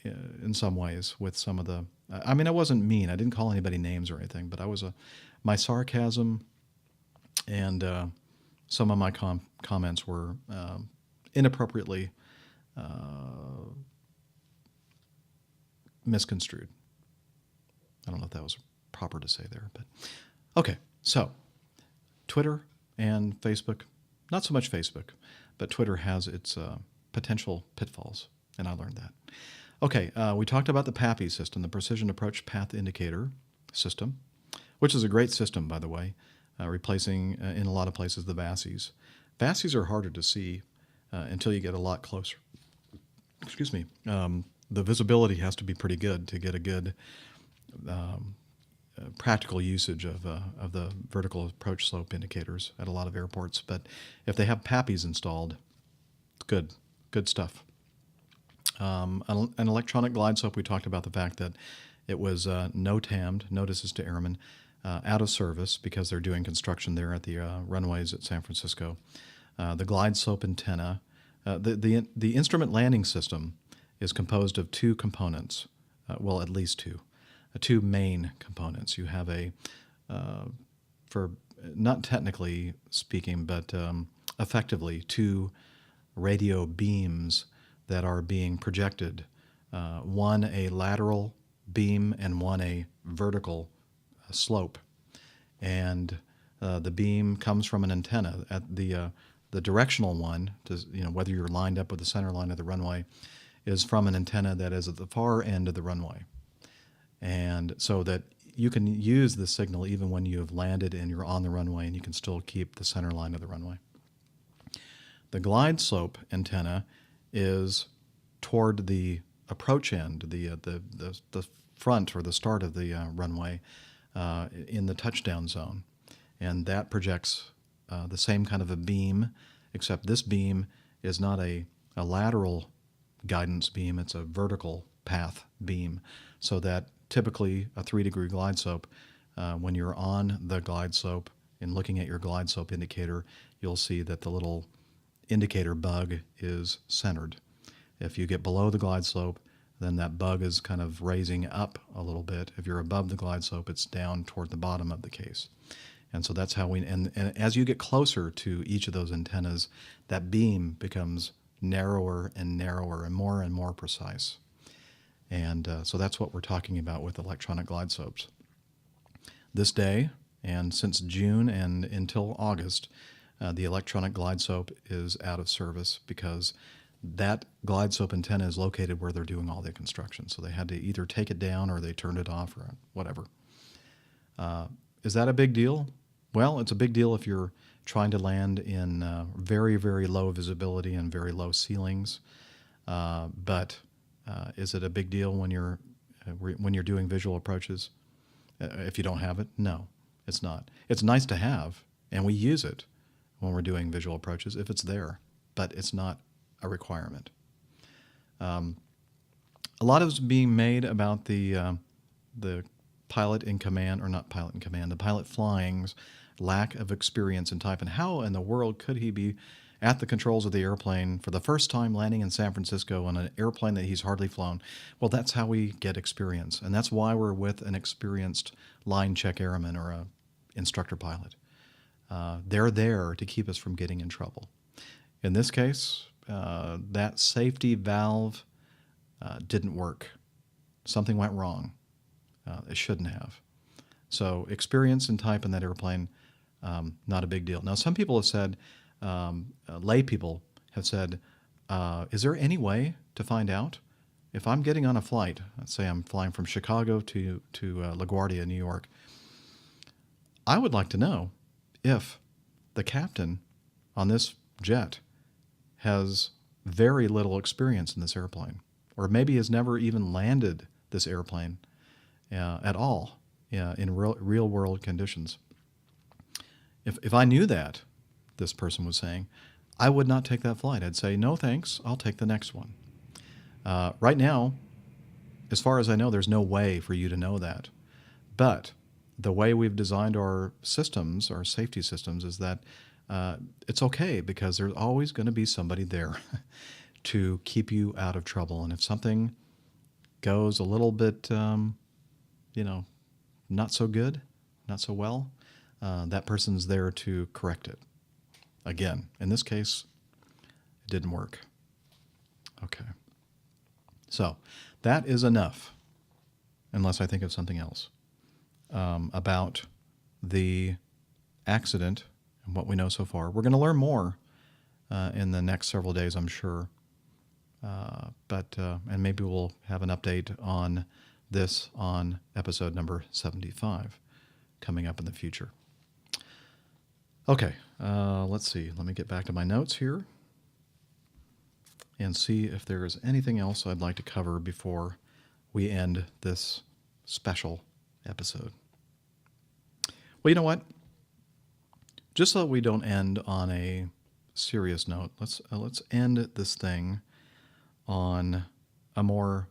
in some ways with some of the... I mean, I wasn't mean. I didn't call anybody names or anything, but my sarcasm and some of my comments were inappropriately misconstrued. I don't know if that was proper to say there, but okay. So Twitter and Facebook, not so much Facebook, but Twitter has its potential pitfalls, and I learned that. Okay, we talked about the PAPI system, the Precision Approach Path Indicator system, which is a great system, by the way, replacing, in a lot of places, the VASIs. VASIs are harder to see until you get a lot closer. Excuse me. The visibility has to be pretty good to get a good practical usage of the vertical approach slope indicators at a lot of airports. But if they have PAPIs installed, good stuff. An electronic glide slope, we talked about the fact that it was NOTAM'd, notices to airmen, out of service because they're doing construction there at the runways at San Francisco. The glide slope antenna, the instrument landing system is composed of two components, well, at least two main components. You have for not technically speaking, but effectively, two radio beams that are being projected, one a lateral beam and one a vertical slope. And the beam comes from an antenna. At the directional one, whether you're lined up with the center line of the runway, is from an antenna that is at the far end of the runway. And so that you can use the signal even when you have landed and you're on the runway, and you can still keep the center line of the runway. The glide slope antenna is toward the approach end, the front or the start of the runway in the touchdown zone. And that projects the same kind of a beam, except this beam is not a lateral guidance beam, it's a vertical path beam, so that typically a 3-degree glide slope, when you're on the glide slope and looking at your glide slope indicator, you'll see that the little indicator bug is centered. If you get below the glide slope, then that bug is kind of raising up a little bit. If you're above the glide slope, it's down toward the bottom of the case. And so that's how and as you get closer to each of those antennas, that beam becomes narrower and narrower and more precise. And so that's what we're talking about with electronic glide slopes. This day, and since June and until August, the electronic glide slope is out of service because that glide slope antenna is located where they're doing all the construction. So they had to either take it down or they turned it off or whatever. Is that a big deal? Well, it's a big deal if you're trying to land in very, very low visibility and very low ceilings. But is it a big deal when you're doing visual approaches? If you don't have it, no, it's not. It's nice to have, and we use it when we're doing visual approaches if it's there, but it's not a requirement. A lot is being made about the pilot in command, or not pilot in command, the pilot flying's lack of experience in type, and how in the world could he be at the controls of the airplane for the first time landing in San Francisco on an airplane that he's hardly flown. Well, that's how we get experience, and that's why we're with an experienced line check airman or a instructor pilot. They're there to keep us from getting in trouble. In this case, that safety valve didn't work. Something went wrong. It shouldn't have. So experience and type in that airplane, not a big deal. Now, some people have said, lay people have said, is there any way to find out if I'm getting on a flight? Let's say I'm flying from Chicago to LaGuardia, New York. I would like to know if the captain on this jet has very little experience in this airplane, or maybe has never even landed this airplane at all in real world conditions. If I knew that, this person was saying, I would not take that flight. I'd say, no thanks, I'll take the next one. Right now, as far as I know, there's no way for you to know that. But the way we've designed our systems, our safety systems, is that it's okay, because there's always going to be somebody there to keep you out of trouble. And if something goes a little bit, not so good, not so well, that person's there to correct it. Again, in this case, it didn't work. Okay. So that is enough, unless I think of something else, about the accident and what we know so far. We're going to learn more in the next several days, I'm sure. And maybe we'll have an update on this on episode number 75 coming up in the future. Okay, let's see. Let me get back to my notes here and see if there is anything else I'd like to cover before we end this special episode. Well, you know what? Just so that we don't end on a serious note, let's end this thing on a more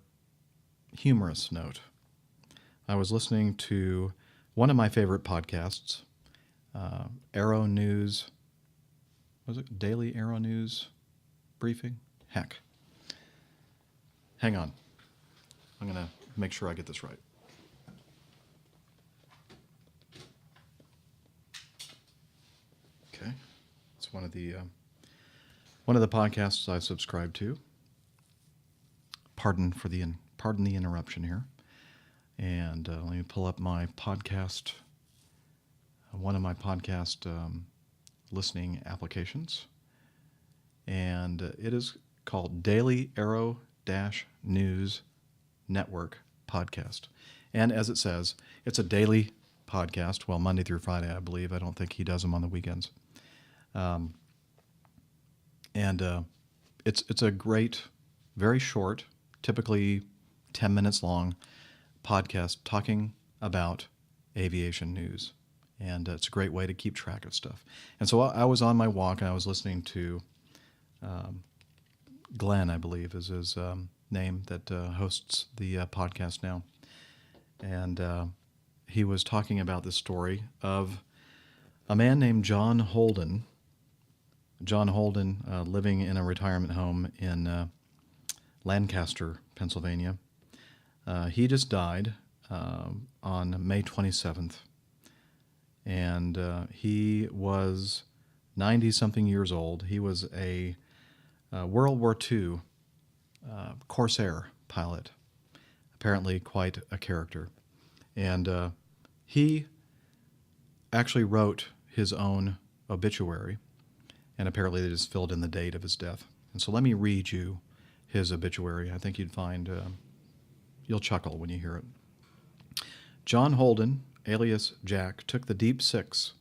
humorous note. I was listening to one of my favorite podcasts, Aero News. Was it Daily Aero News Briefing? Heck. Hang on. I'm going to make sure I get this right. It's one of the podcasts I subscribe to. Pardon the interruption here. And let me pull up my podcast, one of my podcast listening applications. And it is called Daily Arrow News Network Podcast. And as it says, it's a daily podcast. Well, Monday through Friday, I believe. I don't think he does them on the weekends. It's a great, very short, typically 10 minutes long podcast talking about aviation news. And it's a great way to keep track of stuff. And so I was on my walk and I was listening to Glenn, I believe is his name, that hosts the podcast now. And he was talking about this story of a man named John Holden. John Holden, living in a retirement home in Lancaster, Pennsylvania. He just died on May 27th. And he was 90-something years old. He was a World War II Corsair pilot. Apparently quite a character. And he actually wrote his own obituary. And apparently they just filled in the date of his death. And so let me read you his obituary. I think you'd find, you'll chuckle when you hear it. John Holden, alias Jack, took the Deep Six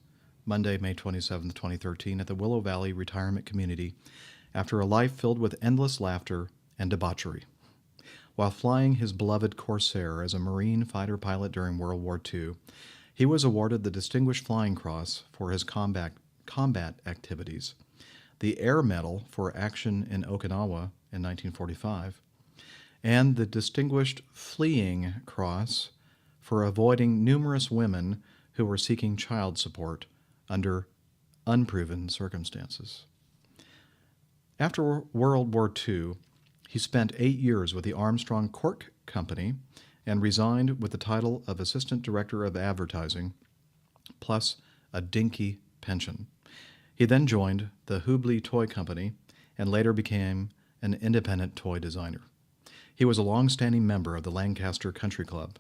Monday, May 27, 2013, at the Willow Valley Retirement Community after a life filled with endless laughter and debauchery. While flying his beloved Corsair as a Marine fighter pilot during World War II, he was awarded the Distinguished Flying Cross for his combat activities, the Air Medal for action in Okinawa in 1945, and the Distinguished Fleeing Cross for avoiding numerous women who were seeking child support under unproven circumstances. After World War II, he spent 8 years with the Armstrong Cork Company and resigned with the title of Assistant Director of Advertising, plus a dinky pension. He then joined the Hubley Toy Company and later became an independent toy designer. He was a long-standing member of the Lancaster Country Club,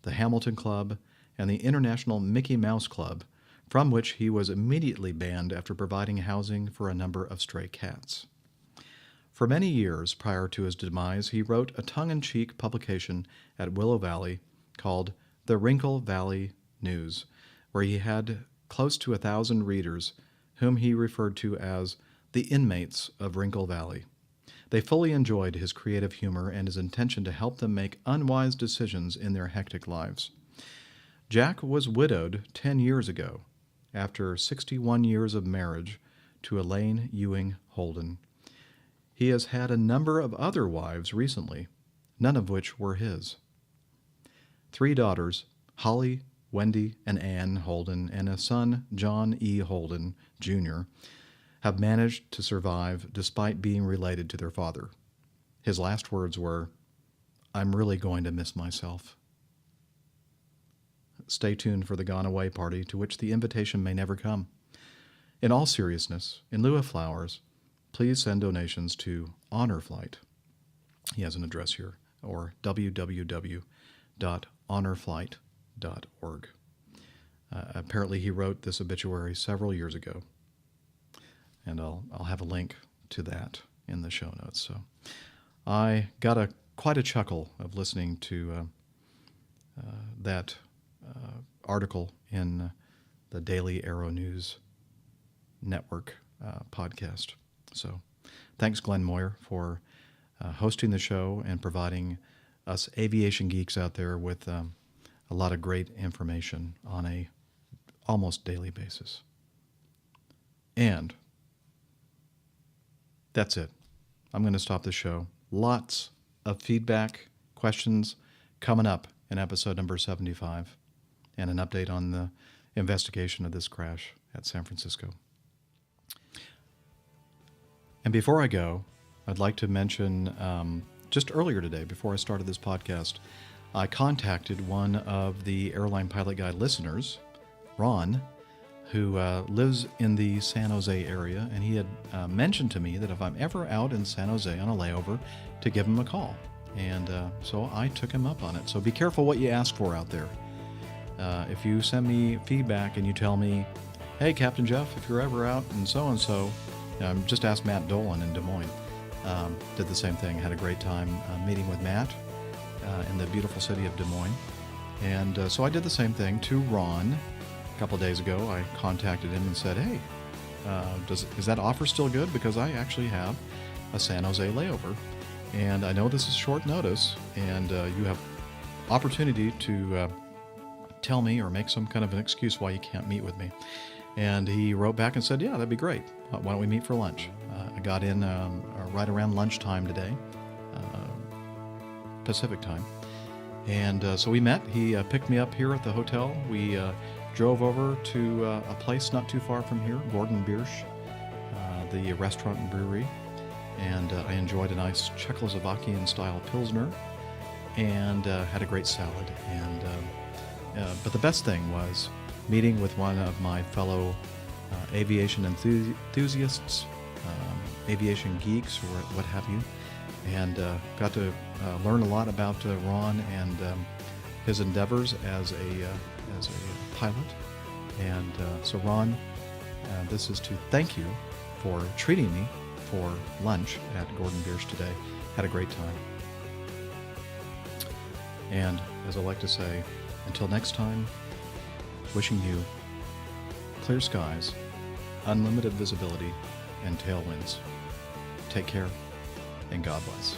the Hamilton Club, and the International Mickey Mouse Club, from which he was immediately banned after providing housing for a number of stray cats. For many years prior to his demise, he wrote a tongue-in-cheek publication at Willow Valley called The Wrinkle Valley News, where he had close to 1,000 readers, whom he referred to as the inmates of Wrinkle Valley. They fully enjoyed his creative humor and his intention to help them make unwise decisions in their hectic lives. Jack was widowed 10 years ago, after 61 years of marriage to Elaine Ewing Holden. He has had a number of other wives recently, none of which were his. 3 daughters, Holly, Wendy, and Ann Holden, and a son, John E. Holden, Jr., have managed to survive despite being related to their father. His last words were, "I'm really going to miss myself." Stay tuned for the Gone Away party, to which the invitation may never come. In all seriousness, in lieu of flowers, please send donations to Honor Flight. He has an address here, or www.honorflight.org. Apparently he wrote this obituary several years ago, and I'll have a link to that in the show notes. So I got quite a chuckle of listening to that article in the Daily Arrow News Network podcast. So thanks, Glenn Moyer, for hosting the show and providing us aviation geeks out there with a lot of great information on a almost daily basis. And that's it. I'm going to stop the show. Lots of feedback, questions coming up in episode number 75, and an update on the investigation of this crash at San Francisco. And before I go, I'd like to mention, just earlier today, before I started this podcast, I contacted one of the Airline Pilot Guy listeners, Ron, who lives in the San Jose area, and he had mentioned to me that if I'm ever out in San Jose on a layover, to give him a call. And so I took him up on it. So be careful what you ask for out there. If you send me feedback and you tell me, hey, Captain Jeff, if you're ever out and so, just ask Matt Dolan in Des Moines. Did the same thing, had a great time meeting with Matt in the beautiful city of Des Moines. And so I did the same thing to Ron. A couple of days ago, I contacted him and said, hey, is that offer still good? Because I actually have a San Jose layover. And I know this is short notice, and you have opportunity to tell me or make some kind of an excuse why you can't meet with me. And he wrote back and said, yeah, that'd be great. Why don't we meet for lunch? I got in right around lunchtime today, Pacific time. And so we met. He picked me up here at the hotel. We drove over to a place not too far from here, Gordon Biersch, the restaurant and brewery. And I enjoyed a nice Czechoslovakian-style Pilsner and had a great salad. And but the best thing was meeting with one of my fellow aviation enthusiasts, aviation geeks, or what have you, and got to learn a lot about Ron and his endeavors as a pilot. And so Ron, this is to thank you for treating me for lunch at Gordon Biersch today. Had a great time. And as I like to say, until next time, wishing you clear skies, unlimited visibility, and tailwinds. Take care, and God bless.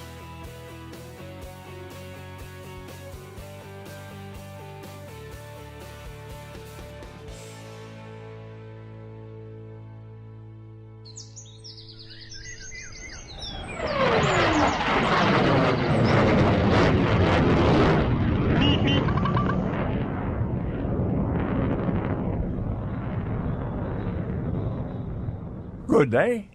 Good day.